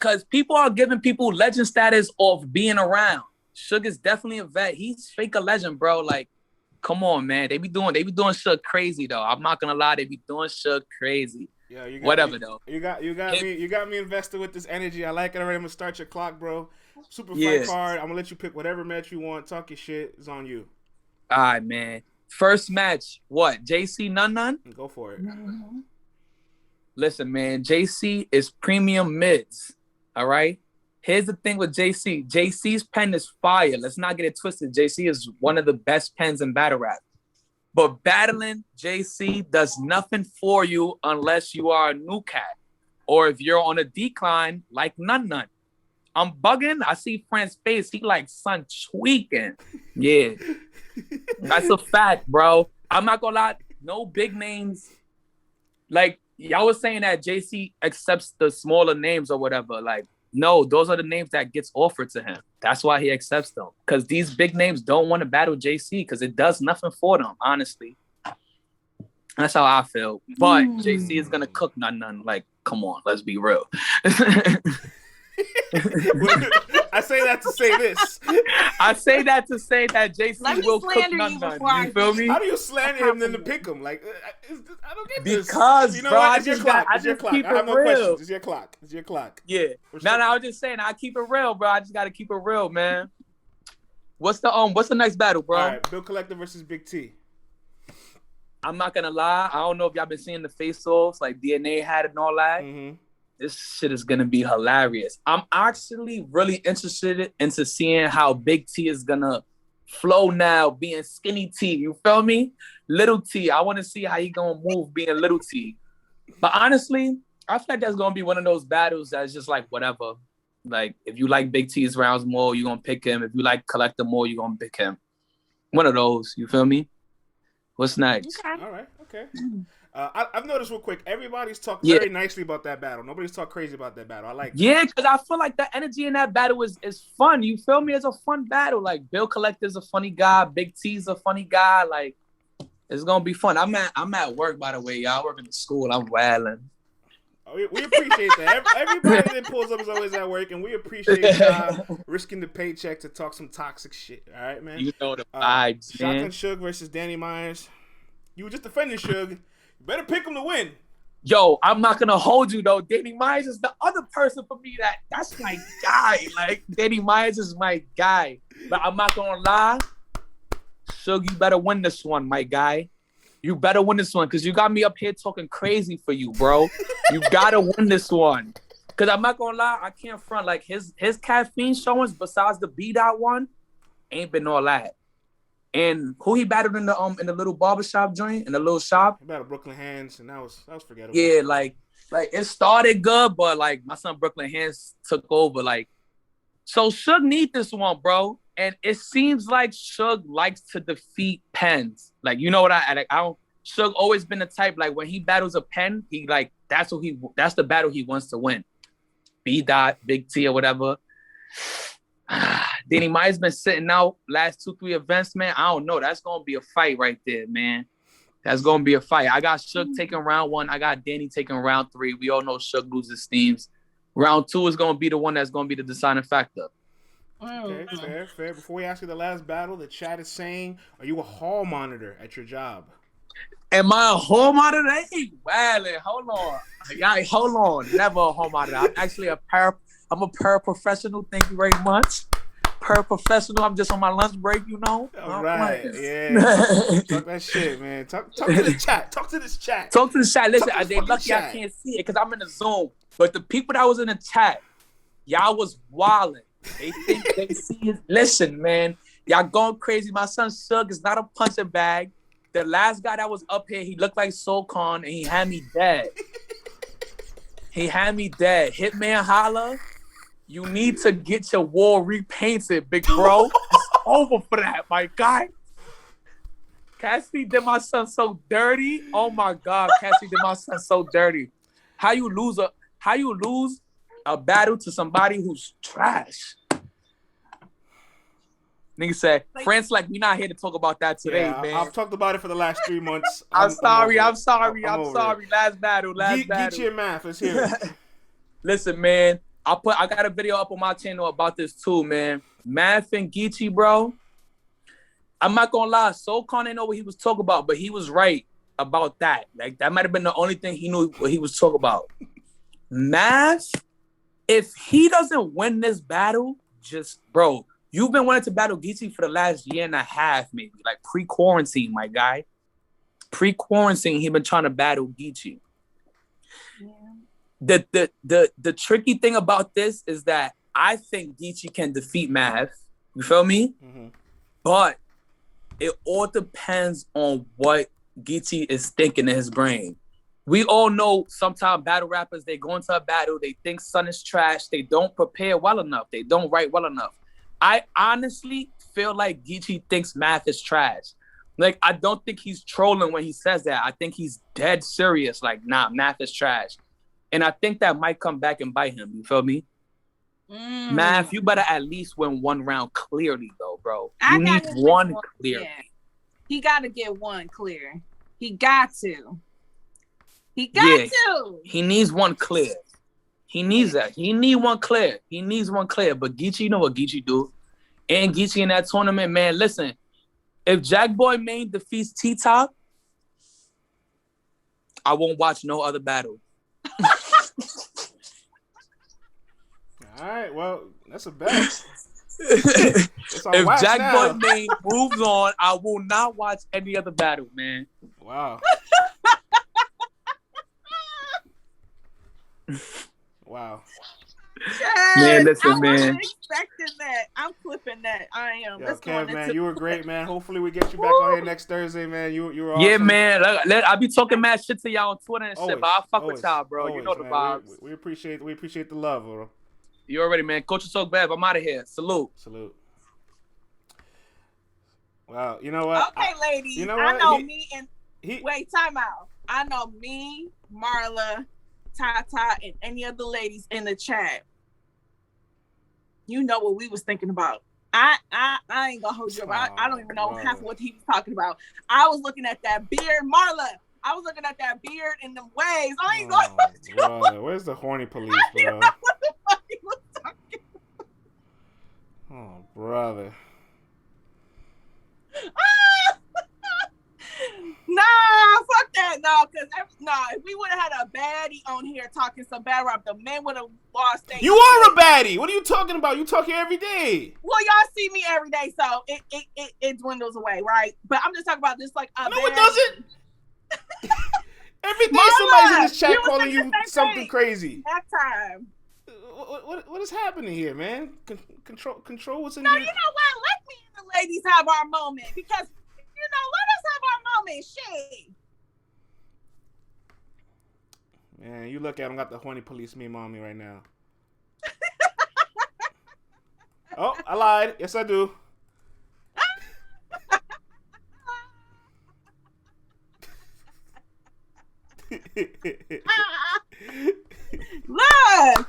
because people are giving people legend status off being around. Suge is definitely a vet. He's fake a legend, bro. Like, come on, man. They be doing Suge crazy though. I'm not gonna lie, they be doing Suge crazy. Yeah, you got whatever me, though. You got me invested with this energy. I like it already. I'm gonna start your clock, bro. Super fight card. I'm gonna let you pick whatever match you want. Talk your shit. It's on you. All right, man. First match, what? JC None? Go for it. Listen, man. JC is premium mids. All right. Here's the thing with JC. JC's pen is fire. Let's not get it twisted. JC is one of the best pens in battle rap. But battling JC does nothing for you unless you are a new cat or if you're on a decline like None. I'm bugging. I see Frank's face. He like, son, tweaking. Yeah. That's a fact, bro. I'm not gonna lie. No big names. Like, y'all was saying that JC accepts the smaller names or whatever. Like, no, those are the names that gets offered to him. That's why he accepts them. Because these big names don't want to battle JC because it does nothing for them, honestly. That's how I feel. But JC is going to cook None. Like, come on, let's be real. I say that to say this. I say that to say that JC will cook None. You feel me? How do you slander him then to pick him? Like, I don't get this. Because, you know bro, what? I It's your just clock. got, I It's your just clock. keep I have it no real. questions. It's your clock. It's your clock. Yeah. No, I was just saying, I keep it real, bro. I just got to keep it real, man. What's the next battle, bro? All right, Bill Collector versus Big T. I'm not gonna lie. I don't know if y'all been seeing the face-offs, like DNA had it and all that. Mm-hmm. This shit is gonna be hilarious. I'm actually really interested into seeing how Big T is gonna flow now, being skinny T. You feel me? Little T. I want to see how he gonna move being little T. But honestly, I feel like that's gonna be one of those battles that's just like whatever. Like if you like Big T's rounds more, you're gonna pick him. If you like Collector more, you're gonna pick him. One of those. You feel me? What's next? Okay. All right. Okay. I've noticed real quick. Everybody's talked very nicely about that battle. Nobody's talked crazy about that battle. I like that. Yeah, because I feel like the energy in that battle is fun. You feel me? It's a fun battle. Like Bill Collector's a funny guy. Big T's a funny guy. Like it's gonna be fun. I'm at work, by the way, y'all. I work in the school. I'm wilding. Oh, we appreciate that. Everybody that pulls up is always at work, and we appreciate y'all risking the paycheck to talk some toxic shit. All right, man. You know the vibes, Shotgun man. Suge versus Danny Myers. You were just defending Suge. You better pick him to win. Yo, I'm not gonna hold you though. Danny Myers is the other person for me that's my guy. Like Danny Myers is my guy. But I'm not gonna lie. Suge, you better win this one, my guy. You better win this one because you got me up here talking crazy for you, bro. You gotta win this one. Cause I'm not gonna lie, I can't front. Like his caffeine showings besides the B-Dot one ain't been all that. And who he battled in the little barbershop joint, in the little shop? He battled Brooklyn Hands, and that was forgettable. Yeah, like it started good, but like my son Brooklyn Hands took over. Like, so Suge need this one, bro. And it seems like Suge likes to defeat pens. Like, you know what I don't. Suge always been the type, like when he battles a pen, he like that's the battle he wants to win. B-Dot, Big T or whatever. Danny Myers been sitting out last 2-3 events, man. I don't know. That's gonna be a fight right there, man. That's gonna be a fight. I got Suge taking round 1. I got Danny taking round 3. We all know Suge loses steams. Round 2 is gonna be the one that's gonna be the deciding factor. Okay, fair. Before we ask you the last battle, the chat is saying, "Are you a hall monitor at your job?" Am I a hall monitor? Hey, wildin'. Hold on. Yeah, hold on. Never a hall monitor. I'm actually I'm a paraprofessional. Thank you very much. Paraprofessional. I'm just on my lunch break, you know. All right. Yeah. Talk that shit, man. Talk to the chat. Talk to this chat. Talk to the chat. Listen, they lucky chat. I can't see it because I'm in the Zoom. But the people that was in the chat, y'all was wildin'. They think they see it. Listen, man. Y'all going crazy. My son Suge is not a punching bag. The last guy that was up here, he looked like Soul Khan, and he had me dead. Hitman Holla, you need to get your wall repainted, big bro. It's over for that, my guy. Cassidy did my son so dirty. Oh my God, Cassidy did my son so dirty. How you lose a battle to somebody who's trash? Nigga said, France, like, we not here to talk about that today, man. I've talked about it for the last 3 months. I'm sorry. I'm Last battle. Geechi and Math, let's hear it. Listen, man. I got a video up on my channel about this too, man. Math and Geechi, bro. I'm not gonna lie, SoCon didn't know what he was talking about, but he was right about that. Like that might have been the only thing he knew what he was talking about. Math, if he doesn't win this battle, just bro, you've been wanting to battle Geechi for the last year and a half, maybe like pre-quarantine, my guy. Pre-quarantine, he been trying to battle Geechi. The tricky thing about this is that I think Geechi can defeat Math. You feel me? Mm-hmm. But it all depends on what Geechi is thinking in his brain. We all know sometimes battle rappers, they go into a battle, they think Son is trash, they don't prepare well enough, they don't write well enough. I honestly feel like Geechi thinks Math is trash. Like, I don't think he's trolling when he says that. I think he's dead serious. Like, nah, Math is trash. And I think that might come back and bite him. You feel me? Math, you better at least win one round clearly, though, bro. You need one clear. Yeah. He got to get one clear. He got to. He got to. He needs one clear. He needs that. He need one clear. He needs one clear. But Geechi, you know what Geechi do? And Geechi in that tournament, man, listen. If Jack Boy Main defeats T-Top, I won't watch no other battle. All right, well, that's a bet. If Jack Boy Main moves on, I will not watch any other battle, man. Wow. Wow. Yes, Man, listen, I man. wasn't expecting that. I'm clipping that. I am. Yo, Let's Kev, go man, into- you were great, man. Hopefully we get you back on here next Thursday, man. You were awesome. Yeah, man. I be talking mad shit to y'all on Twitter and Always, shit, but I fuck always, with y'all, bro. always, you know the man. vibes. We appreciate the love, bro. You already, man. Coach Talk Bad. I'm out of here. Salute. Wow, you know what? Okay, ladies. You know I what? know me and wait, time out. I know me, Marla, Tata, and any of the ladies in the chat. You know what we was thinking about. I ain't gonna hold you up. I don't even know half of what he was talking about. I was looking at that beard, Marla. I was looking at that beard and the waves. I ain't going. Brother, where's the horny police, bro? He was talking. Oh, brother. Nah, fuck that. No, because if we would have had a baddie on here talking some bad rap, the men would have lost their You are a baddie. What are you talking about? You talk here every day. Well, y'all see me every day, so it dwindles away, right? But I'm just talking about just like a No, it doesn't. Every day Marla, somebody's in this chat you was calling saying you the same something thing. crazy. That time. What is happening here, man? Control what's in No, here. you know what? Let me and the ladies have our moment because, let us have our moment. Shit. Man, you look at him, got the horny police meme on me right now. Oh, I lied. Yes, I do. Look.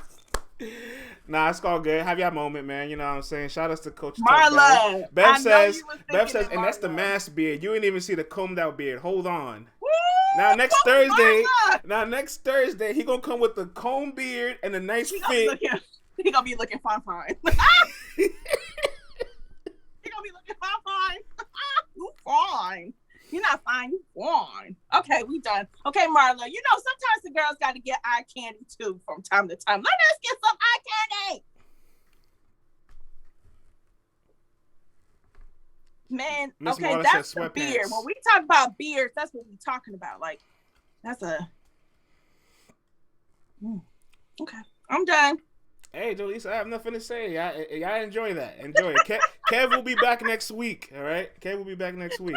Nah, it's all good. Have your moment, man. You know what I'm saying? Shout out to Coach Marla. Bev says, and that's the mask beard. You didn't even see the combed out beard. Hold on. Woo! Now next Thursday, Marla. he gonna come with the comb beard and a nice He fit. gonna be looking fine. He gonna be looking fine. You fine. You're not fine. You fine. Okay, we done. Okay, Marla. Sometimes the girls got to get eye candy too from time to time. Let us get some eye candy. Man, Miss okay, Marla that's said the sweatpants. beard. When we talk about beards, that's what we talking about. Like, that's a. Okay, I'm done. Hey, Jolisa, I have nothing to say. Y'all enjoy that. Enjoy it. Kev will be back next week. All right, Kev will be back next week.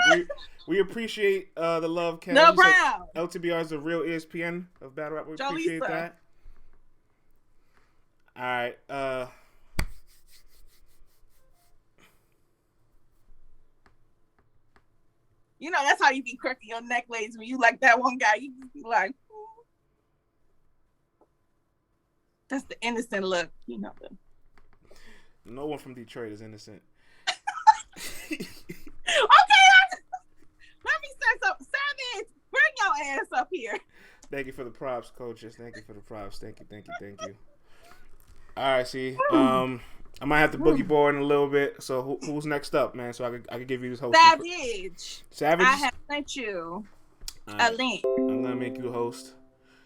We appreciate the love, Kev. No problem. LTBR is the real ESPN of battle rap. We appreciate Jolisa. that. All right. That's how you be cracking your neck, ladies. When you like that one guy, you just be like, that's the innocent look. No one from Detroit is innocent. Okay, let me say something. Savage, bring your ass up here. Thank you for the props, coaches. Thank you for the props. Thank you. All right, see. I might have to boogie board in a little bit. So who's next up, man? So I could give you this host. Savage. Savage. I have sent you a link. I'm gonna make you the host.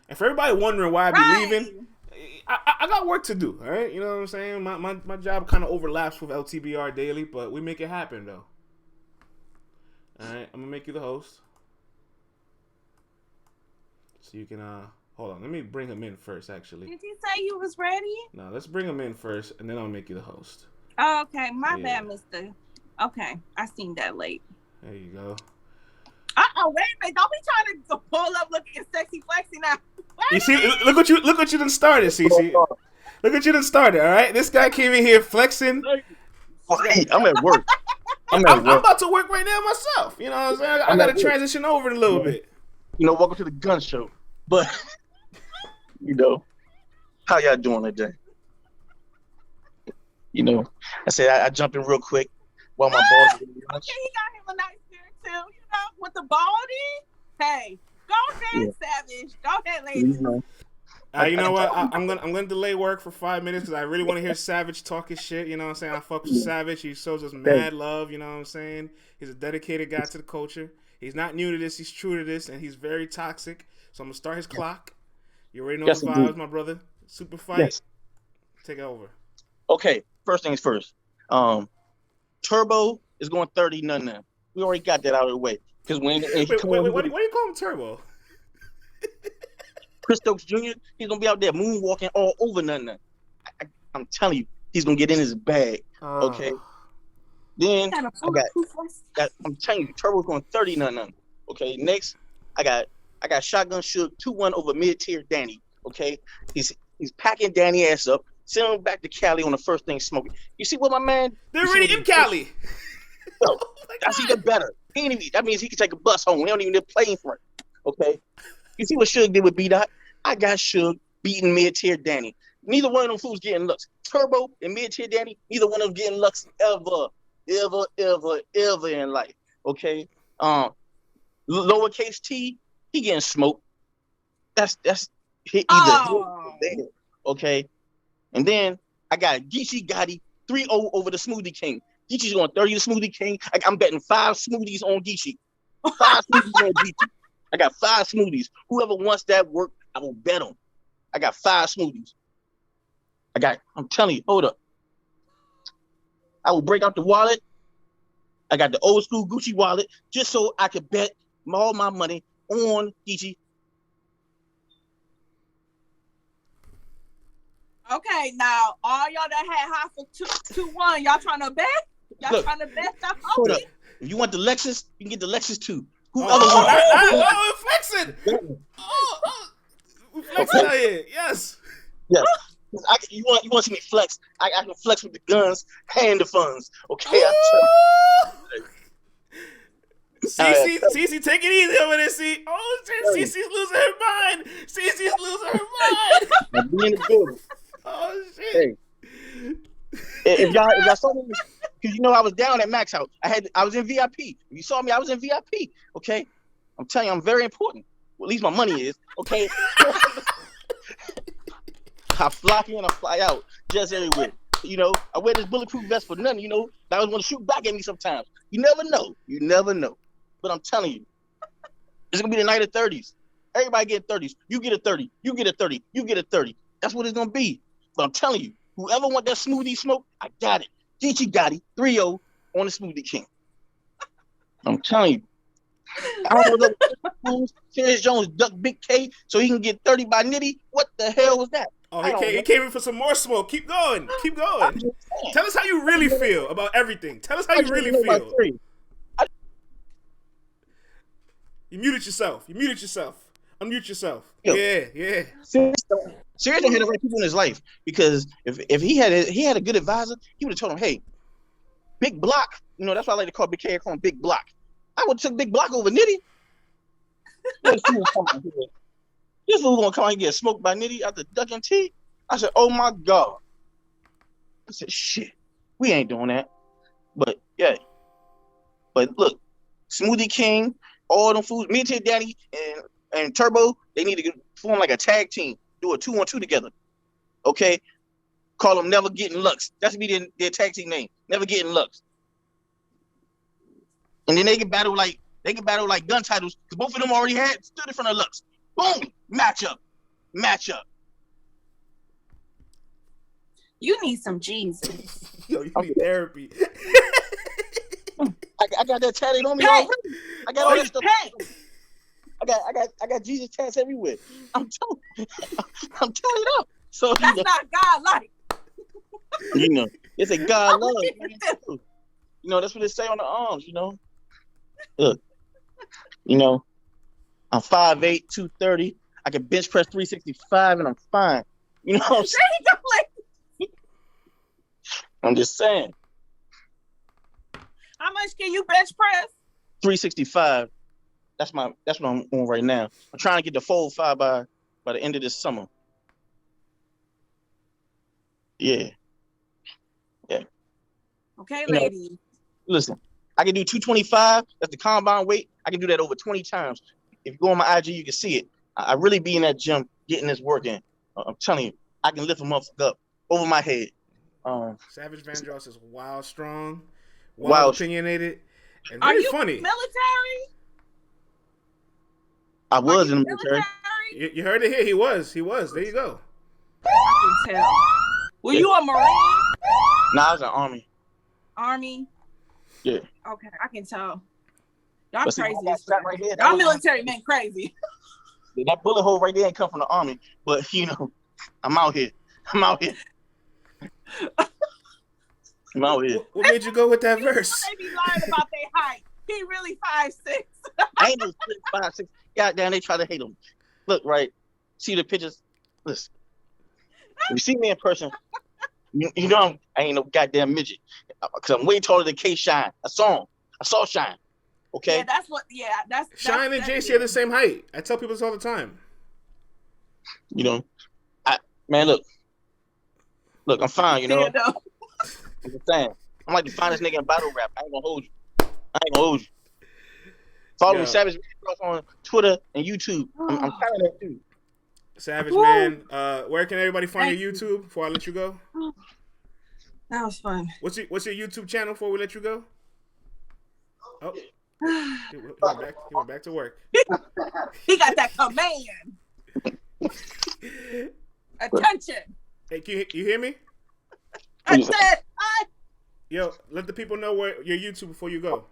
And for everybody wondering why I be leaving, I got work to do. All right, you know what I'm saying? My job kind of overlaps with LTBR Daily, but we make it happen though. All right, I'm gonna make you the host. So you can hold on. Let me bring him in first. Actually, did you say you was ready? No, let's bring him in first, and then I'll make you the host. Oh, okay, my bad, Mister. Okay, I seen that late. There you go. Wait a minute! Don't be trying to pull up looking sexy, flexy now. You see, look what you done started, CeCe. Look what you done started. All right, this guy came in here flexing. I'm at work. I'm about to work right now myself. You know what I'm saying? I got to transition over a little bit. You know, welcome to the gun show. But, you know, how y'all doing today? You know, I said I jump in real quick while my boss. Okay, he got him a nice beard too. You know, with the baldy. Hey, go ahead, Savage. Go ahead, ladies. You know what? I'm gonna delay work for 5 minutes because I really want to hear Savage talk his shit. You know what I'm saying? I fuck with Savage. He shows us mad love. You know what I'm saying? He's a dedicated guy to the culture. He's not new to this. He's true to this, and he's very toxic. So I'm gonna start his clock. You already know the vibes, my brother. Super fight. Yes. Take it over. Okay, first things first. Turbo is going 30-0. We already got that out of the way. Because when wait, why do you call him Turbo? Chris Stokes Jr., he's gonna be out there moonwalking all over nothing. I'm telling you, he's gonna get in his bag. Okay. Then I'm telling you, Turbo's going 30-0. Okay. Next, I got Shotgun Suge 2-1 over mid-tier Danny. Okay. He's packing Danny ass up, sending him back to Cali on the first thing smoking. You see what my man? They're already in Cali. No, that's even better. That means he can take a bus home. We don't even need a plane for it. Okay. You see what Suge did with B-Dot? I got Suge beating mid-tier Danny. Neither one of them fools getting looks. Turbo and mid-tier Danny, neither one of them getting looks ever in life. Okay. Lowercase T, he getting smoked. That's hit either. Okay. And then I got Geechi Gotti 3-0 over the Smoothie King. Geechi's going 30 to Smoothie King. I'm betting 5 smoothies on Geechi. 5 smoothies on Geechi. I got 5 smoothies. Whoever wants that work, I will bet them. I got 5 smoothies. I'm telling you, hold up. I will break out the wallet. I got the old school Gucci wallet just so I could bet all my money on Geechi. Okay, now all y'all that had high for 2-1, y'all trying to bet? Y'all trying to bet that? Hold up. If you want the Lexus, you can get the Lexus too. Flexing. Flexing out here. Yes. Yes. You want to see me flex? I can flex with the guns and the funds. Okay. CeCe, take it easy over there, C. Oh shit, CeCe's losing her mind. CeCe's losing her mind. I'm being the building. Oh shit. Hey. If y'all saw me, because you know I was down at Max House. I was in VIP. If you saw me, I was in VIP. Okay. I'm telling you, I'm very important. Well, at least my money is. Okay. I fly in, I fly out, just everywhere. You know, I wear this bulletproof vest for nothing. You know, I always want to shoot back at me sometimes. You never know. You never know. But I'm telling you, it's gonna be the night of 30s. Everybody get 30s. You get a 30. You get a 30. You get a 30. That's what it's gonna be. But I'm telling you, whoever want that smoothie smoke, I got it. Geechi Gotti 3-0 on the Smoothie King. I'm telling you. I don't know. Serious Jones duck Big K so he can get 30 by Nitty. What the hell was that? Oh, he came in for some more smoke. Keep going. Keep going. Tell us how you really feel about everything. Tell us how you really feel. You muted yourself. Unmute yourself. Yo, yeah. Serious don't have the right people in his life, because if he had a good advisor, he would have told him, hey, Big Block, you know, that's why I like to call Big K, I call him Big Block. I would have took Big Block over Nitty. This fool gonna come out and get smoked by Nitty after ducking tea. I said, oh my God. I said, shit, we ain't doing that. But yeah. But look, Smoothie King, all them fools, me and Daddy and Turbo, they need to form like a tag team, do a 2-on-2 together. Okay? Call them Never Getting Lux. That's be their tag team name. Never Getting Lux. And then they can battle like gun titles because both of them already stood in front of Lux. Boom, matchup. You need some Jesus. Yo, you need therapy. I got that tatted on me already. I got all this stuff. I got Jesus tats everywhere. I'm telling you up. So that's not God-like. It's a God love. That's what it say on the arms. Look, I'm 5'8", 230. I can bench press 365, and I'm fine. You know what I'm saying? I'm just saying. How much can you bench press? 365. That's what I'm on right now. I'm trying to get the full 5 by the end of this summer. Yeah. Okay, ladies. Listen, I can do 225. That's the combine weight. I can do that over 20 times. If you go on my IG, you can see it. I really be in that gym getting this work in. I'm telling you, I can lift them up over my head. Savage Vandross is wild strong, wild opinionated, and very funny. Military? I was in the military. You heard it here. He was. There you go. I can tell. Were you a Marine? No, I was in Army. Army? Yeah. Okay, I can tell. Y'all crazy. Right here, y'all military men crazy. That bullet hole right there ain't come from the Army, but I'm out here. I'm out here. What made you go with that verse? They be lying about their height. He really 5'6". I ain't no 5'6". Goddamn, they try to hate him. Look, right? See the pictures? Listen. If you see me in person, you know I ain't no goddamn midget. Because I'm way taller than K Shine. I saw Shine. Okay? Yeah, that's what, that's Shine and JC are the same height. I tell people this all the time. Look, I'm fine, I'm just saying. I'm like the finest nigga in battle rap. I ain't gonna hold you. Follow me, Savage on Twitter and YouTube. I'm kind of that too. Savage Man, where can everybody find your YouTube before I let you go? That was fun. What's your YouTube channel before we let you go? Oh, he went back to work. He got that command. Attention. Hey, you hear me? I said, Yo, let the people know where your YouTube before you go.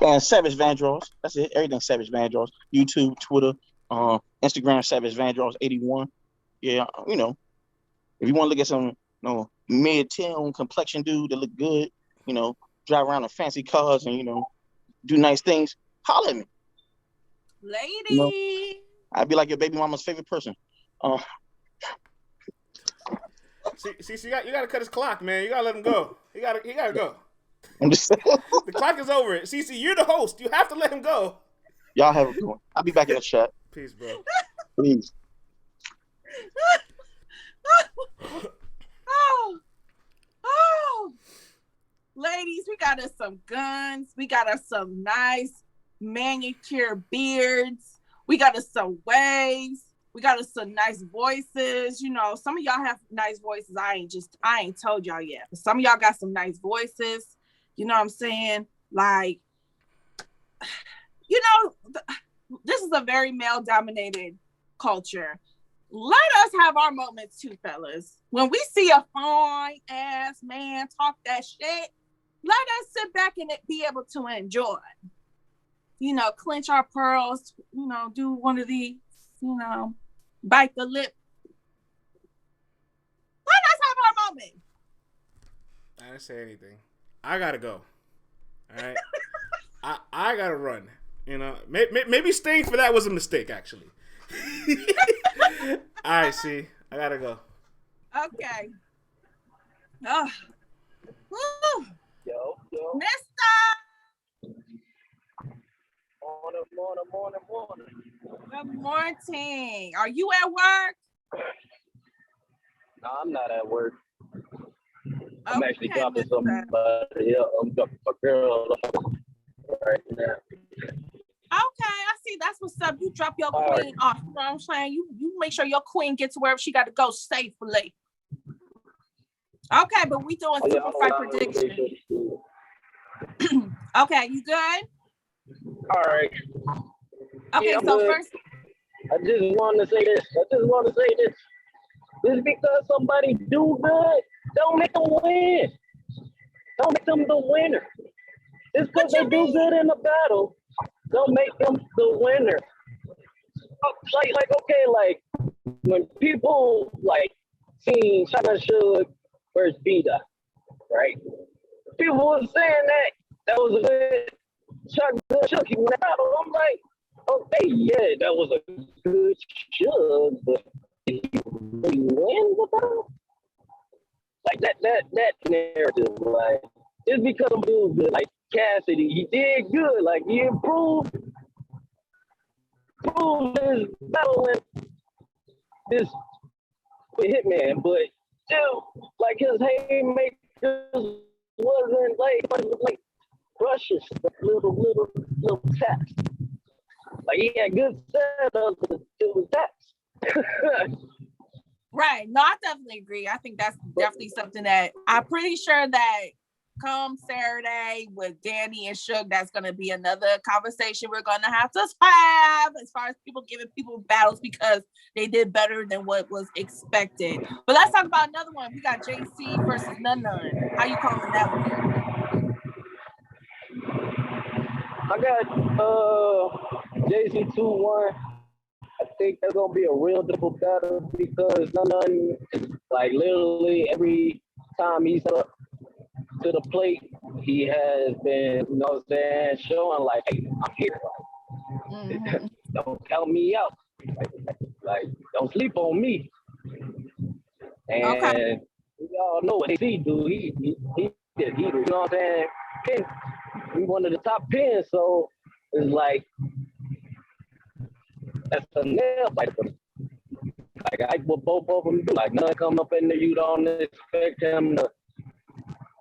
And Savage Vandross. That's it. Everything Savage Vandross. YouTube, Twitter, Instagram, Savage Vandross 81. Yeah, if you want to look at some, mid-town complexion dude that look good, drive around in fancy cars and, do nice things, holler at me. Lady. I'd be like your baby mama's favorite person. See, you got to cut his clock, man. You got to let him go. He got to go. I'm just saying. The clock is over. CeCe, you're the host. You have to let him go. Y'all have a good one. I'll be back in the chat. Peace, bro. Please. Oh. Ladies, we got us some guns. We got us some nice manicured beards. We got us some waves. We got us some nice voices. Some of y'all have nice voices. I ain't told y'all yet. But some of y'all got some nice voices. You know what I'm saying? Like, this is a very male-dominated culture. Let us have our moments too, fellas. When we see a fine-ass man talk that shit, let us sit back and be able to enjoy. Clench our pearls, do one of these, bite the lip. Let us have our moment. I didn't say anything. I gotta go. All right. I gotta run. Maybe staying for that was a mistake, actually. All right, see, I gotta go. Okay. Oh. Woo. Yo. Mister. Morning. Good morning. Are you at work? No, I'm not at work. I'm actually Okay, dropping mister. somebody else. I'm dropping a girl right now. Okay, I see. That's what's up. You drop your queen off. You know what I'm saying? You make sure your queen gets to wherever she got to go safely. Okay, but we doing super fight prediction. Okay, you good? All right. Okay, Yeah, so good. first, I just want to say this. Just because somebody do good, don't make them win. Don't make them the winner. Just because they do good in the battle, don't make them the winner. Like when people like seen Shotgun Suge versus B-Dot, right? People were saying that was a good Shotgun Suge. He won that battle. I'm like, okay, yeah, that was a good Suge, but did he really win the battle? Like that narrative, like just because I'm doing good, like Cassidy, he did good, like he improved his battle with Hitman, but still, like his haymakers wasn't like brushes, little taps. Like he had good setups, but it was taps. right? No, I definitely agree. I think that's definitely something that I'm pretty sure that come Saturday with Danny and Suge, that's going to be another conversation we're going to have as far as people giving people battles because they did better than what was expected. But let's talk about another one. We got JC versus Nun. How you calling that one? I got JC 2-1. I think that's gonna be a real difficult battle because Nun, like literally every time he's up to the plate, he has been, you know what I'm saying, showing like, hey, I'm here. Mm-hmm. Don't count me out. Like, don't sleep on me. And okay. We all know what he do. He did, you know what I'm saying? Pin, we one of the top pins, so it's like that's a nail biter. Like I what both of them do. Like none come up in there, you don't expect him to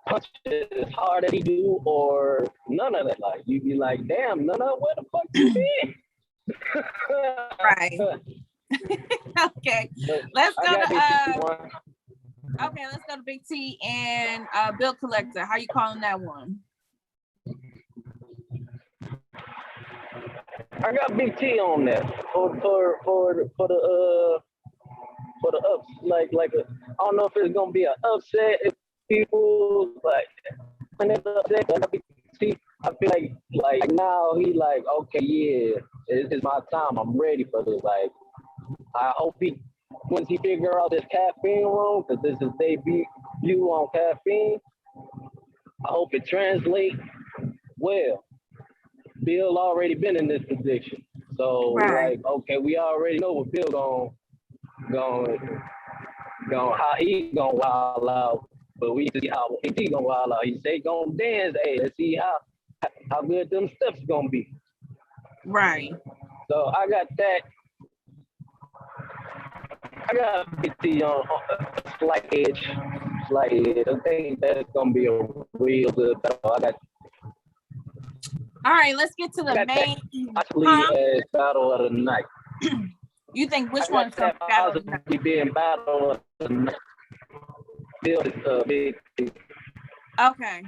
punch as hard as he do, or none of that. Like you be like, damn, none of where the fuck you been? Right. Okay. Let's go to Big T and Bill Collector. How you calling that one? I got Big T on that for the ups. Like I don't know if it's gonna be an upset if people like when it's upset. But Big T, I feel like now he like okay, yeah, it's my time. I'm ready for this. Like I hope once he figure out this caffeine room, because this is debut on caffeine. I hope it translates well. Bill already been in this position, so like okay, we already know what Bill going how he gonna wild out, but we see how he gonna wild out. He say gonna dance. Hey, let's see how good them steps gonna be. Right. So I got that. I got Big T on a slight edge. I think that's gonna be a real good battle. I got. All right, let's get to the main battle of the night. You think which one's going to battle? Being battle of the night. Bill is Big T. Okay.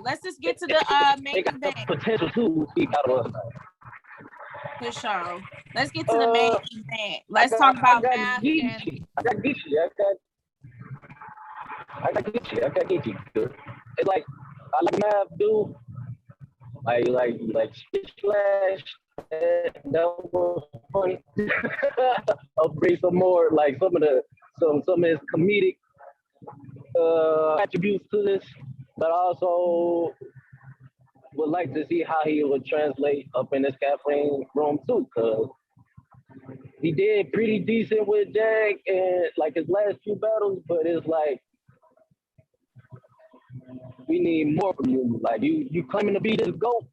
Let's just get to the main event. Potential to be battle of the night. For sure. Let's get to the main event. Let's talk about math. Geechi. I got Geechi. It's like I like math, dude. Like Flash. That was funny. I'll bring some more, like some of his comedic attributes to this, but also would like to see how he would translate up in this caffeine room too, because he did pretty decent with Jag and like his last few battles, but it's like we need more from you. Like you claiming to be this GOAT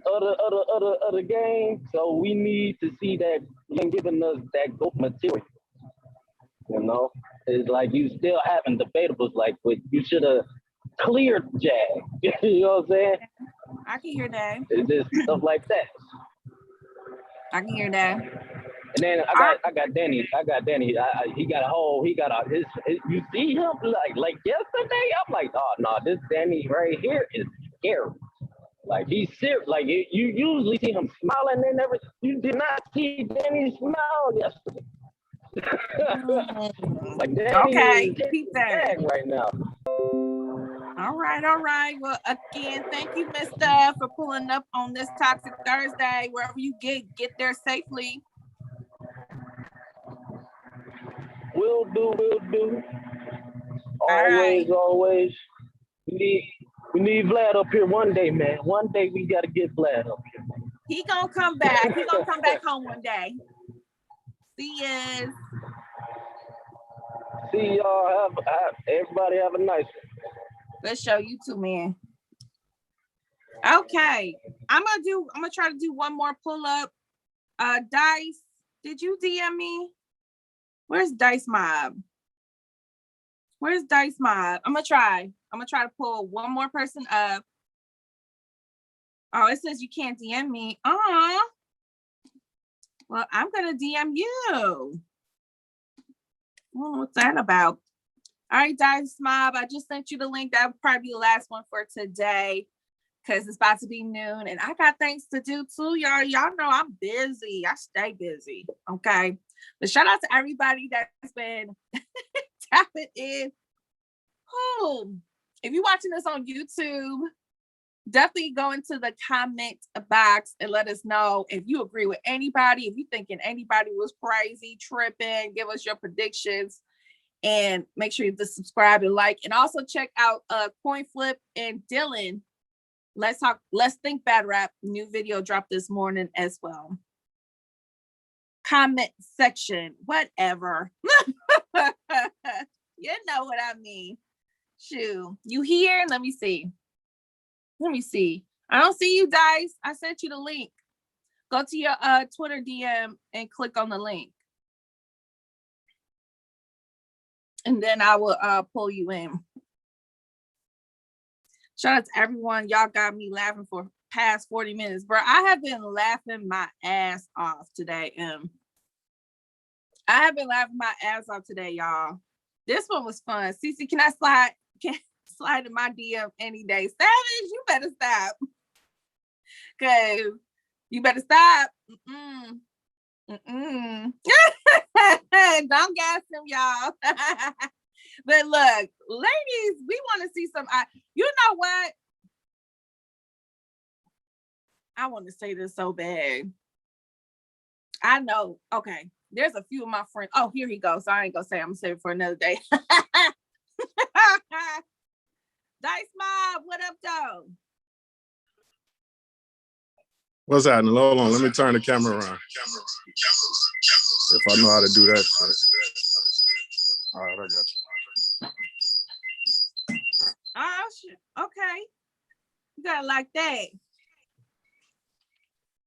other game, so we need to see that you're giving us that GOAT material. You know, it's like you still having debatables, like but you should have cleared Jag. You know what I'm saying? I can hear that. It's just stuff like that. I can hear that. And then I got Danny. He got his. You see him like yesterday? I'm like, oh no, this Danny right here is scary. Like he's serious. Like you usually see him smiling. You did not see Danny smile yesterday. Like Danny is keep that right now. All right. Well, again, thank you, Mr. for pulling up on this Toxic Thursday. Wherever you get there safely. Will do. Always. We need Vlad up here one day, man. One day we gotta get Vlad up here. He gonna come back. He gonna come back home one day. See ya. See y'all. Everybody have a nice one. Let's show you two, man. Okay, I'm gonna try to do one more pull up. Dice, did you DM me? Where's Dice Mob? I'm gonna try to pull one more person up. Oh, it says you can't DM me. Well, I'm gonna DM you. What's that about? All right, Dice Mob, I just sent you the link. That would probably be the last one for today because it's about to be noon and I got things to do too, y'all. Y'all know I'm busy. I stay busy, okay? But shout out to everybody that's been tapping in. If you're watching this on YouTube, definitely go into the comment box and let us know if you agree with anybody, if you thinking anybody was crazy, tripping, give us your predictions. And make sure you just subscribe and like, and also check out Coin Flip and Dylan. Let's think bad rap. New video dropped this morning as well. Comment section, whatever. You know what I mean. Shoo, you here? Let me see. I don't see you, Dice. I sent you the link. Go to your Twitter DM and click on the link. And then I will pull you in. Shout out to everyone. Y'all got me laughing for past 40 minutes. Bro, I have been laughing my ass off today, I have been laughing my ass off today, y'all. This one was fun. CeCe, can I slide in my DM any day? Savage, you better stop. Cause you better stop. Don't gas him, y'all. But look, ladies, we want to see some. You know what? I want to say this so bad. I know. Okay, there's a few of my friends. Oh, here he goes. So I ain't gonna say. I'm gonna save it for another day. Dice Mob, what up, though? What's happening? Hold on, let me turn the camera around. If I know how to do that shit. All right, I got you. Oh, shit. Okay. You got it like that.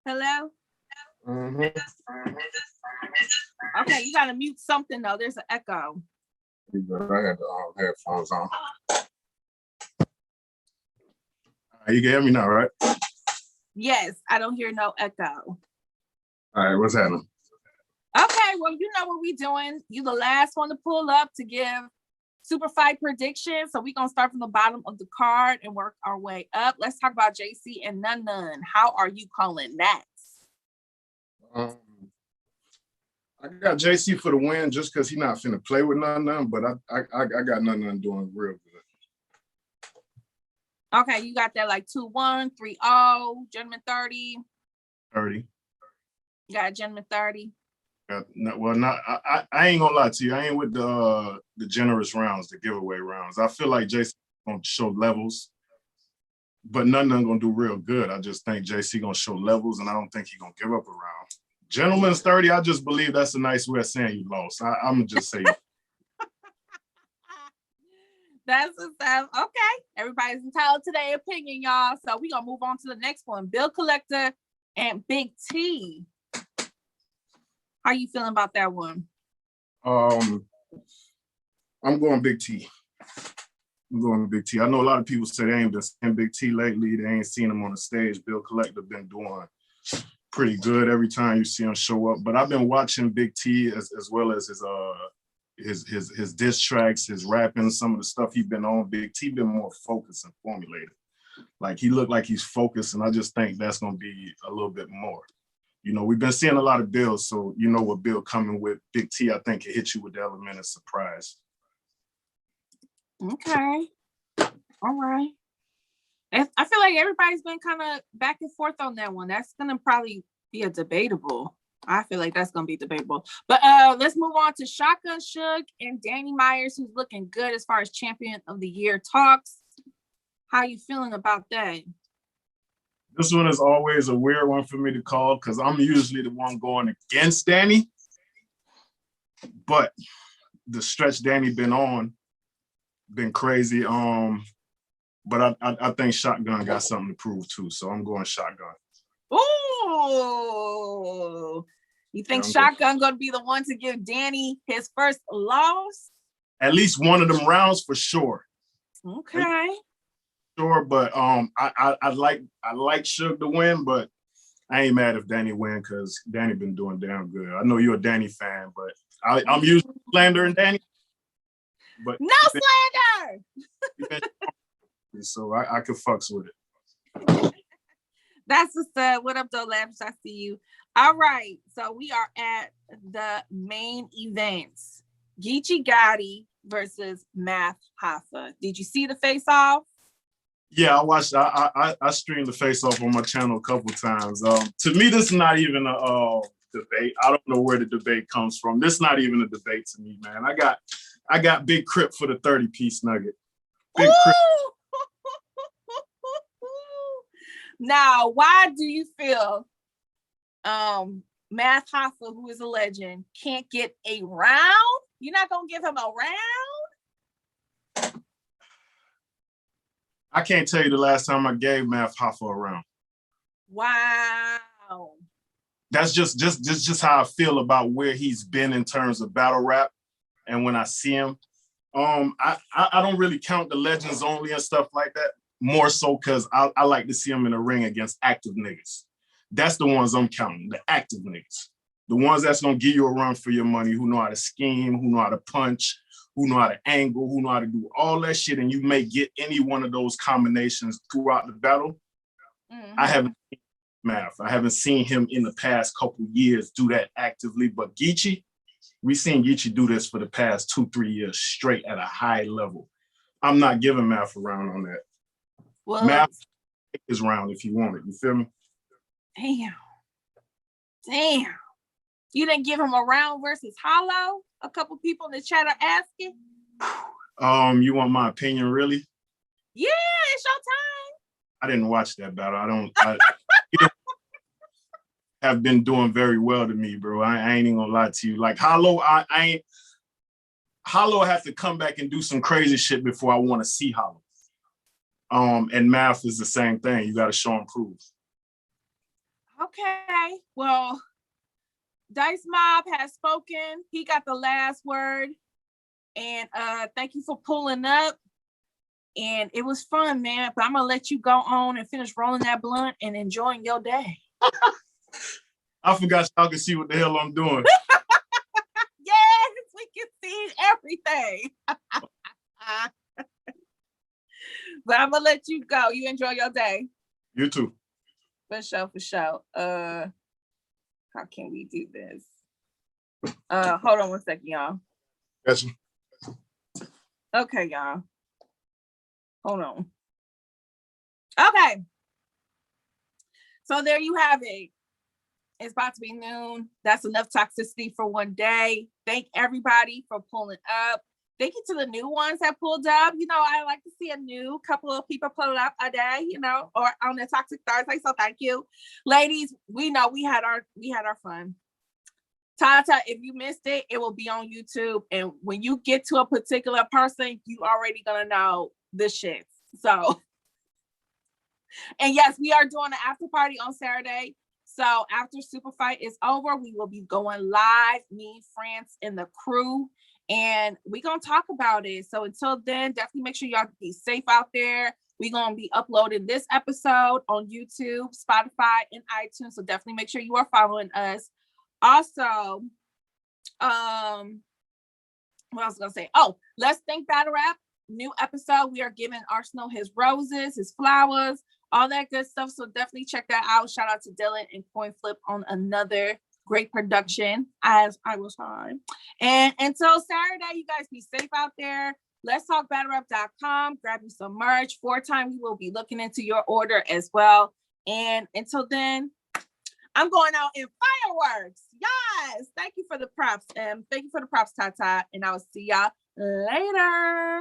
Hello? Mm-hmm. Okay, you gotta mute something though. There's an echo. I had the headphones on. You can hear me now, right? Yes, I don't hear no echo. All right, what's happening? Okay, well, you know what we doing. You the last one to pull up to give super fight predictions. So we're gonna start from the bottom of the card and work our way up. Let's talk about JC and None. How are you calling that? I got JC for the win just because he's not finna play with None, but I got None doing real good. Okay, you got that like 2-1, 3-0, gentleman 30. 30. You got a gentleman 30. I ain't gonna lie to you. I ain't with the generous rounds, the giveaway rounds. I feel like JC gonna show levels, but None gonna do real good. I just think JC gonna show levels, and I don't think he gonna give up a round. Gentleman's 30. I just believe that's a nice way of saying you lost. I'm gonna just say. That's okay. Everybody's entitled to their opinion, y'all. So we're gonna move on to the next one. Bill Collector and Big T. How you feeling about that one? I'm going Big T. I'm going Big T. I know a lot of people say they ain't been seeing Big T lately. They ain't seen him on the stage. Bill Collector been doing pretty good every time you see him show up. But I've been watching Big T as well as his diss tracks, his rapping, some of the stuff he's been on. Big T been more focused and formulated. Like he looked like he's focused, and I just think that's gonna be a little bit more. You know, we've been seeing a lot of Bills, so you know what Bill coming with. Big T, I think, it hit you with the element of surprise. Okay. All right. I feel like everybody's been kind of back and forth on that one. That's gonna probably be a debatable. I feel like that's gonna be debatable. But let's move on to Shotgun Suge and Danny Myers, who's looking good as far as champion of the year talks. How you feeling about that? This one is always a weird one for me to call because I'm usually the one going against Danny. But the stretch Danny been on, been crazy. But I think Shotgun got something to prove too, so I'm going Shotgun. Ooh, you think Shotgun gonna be the one to give Danny his first loss? At least one of them rounds for sure. Okay. Sure, but I like Suge to win, but I ain't mad if Danny win because Danny been doing damn good. I know you're a Danny fan, but I'm usually slandering Danny. But no slander. So I could fucks with it. That's what's up. What up, though, Labs? I see you. All right. So we are at the main events. Geechi Gotti versus Math Hoffa. Did you see the face-off? Yeah, I watched. I streamed the face-off on my channel a couple times. To me, this is not even a debate. I don't know where the debate comes from. This is not even a debate to me, man. I got Big Crip for the 30-piece nugget. Big Crip. Now, why do you feel Math Hoffa, who is a legend, can't get a round? You're not gonna give him a round? I can't tell you the last time I gave Math Hoffa a round. Wow. That's just how I feel about where he's been in terms of battle rap. And when I see him, I don't really count the legends only and stuff like that. More so because I like to see him in the ring against active niggas. That's the ones I'm counting, the active niggas. The ones that's gonna give you a run for your money, who know how to scheme, who know how to punch, who know how to angle, who know how to do all that shit, and you may get any one of those combinations throughout the battle. Mm-hmm. I haven't seen Math. I haven't seen him in the past couple years do that actively, but Geechi, we've seen Geechi do this for the past 2-3 years straight at a high level. I'm not giving Math a round on that. Well, Math his round if you want it. You feel me? Damn. You didn't give him a round versus Hollow? A couple people in the chat are asking. You want my opinion, really? Yeah, it's your time. I didn't watch that battle. I have been doing very well to me, bro. I ain't even gonna lie to you. Like Hollow, Hollow has to come back and do some crazy shit before I want to see Hollow. And Math is the same thing. You got to show and prove. Okay. Well, Dice Mob has spoken. He got the last word. And thank you for pulling up. And it was fun, man. But I'm going to let you go on and finish rolling that blunt and enjoying your day. I forgot y'all can see what the hell I'm doing. Yes, we can see everything. But I'm gonna let you go. You enjoy your day. You too. For sure. How can we do this? Hold on 1 second, y'all. Gotcha. Okay, y'all. Hold on. Okay. So there you have it. It's about to be noon. That's enough toxicity for one day. Thank everybody for pulling up. Thank you to the new ones that pulled up. You know, I like to see a new couple of people pull up a day, you know, or on the Toxic Thursday. So thank you. Ladies, we know we had our fun. Tata, if you missed it, it will be on YouTube. And when you get to a particular person, you already gonna know the shit. So, and yes, we are doing an after party on Saturday. So after Super Fight is over, we will be going live, me, France, and the crew. and we're gonna talk about it. So until then, definitely make sure y'all be safe out there. We're gonna be uploading this episode on YouTube, Spotify, and iTunes. So definitely make sure you are following us. Also, what I was gonna say, let's think battle rap. New episode. We are giving Arsenal his roses, his flowers, all that good stuff. So definitely check that out. Shout out to Dylan and Coin Flip on another great production, as I was on. And until Saturday, you guys be safe out there. Let's talk battlerap.com. Grab you some merch. 4-time, we will be looking into your order as well. And until then, I'm going out in fireworks. Yes. Thank you for the props. Thank you for the props, Tata. And I will see y'all later.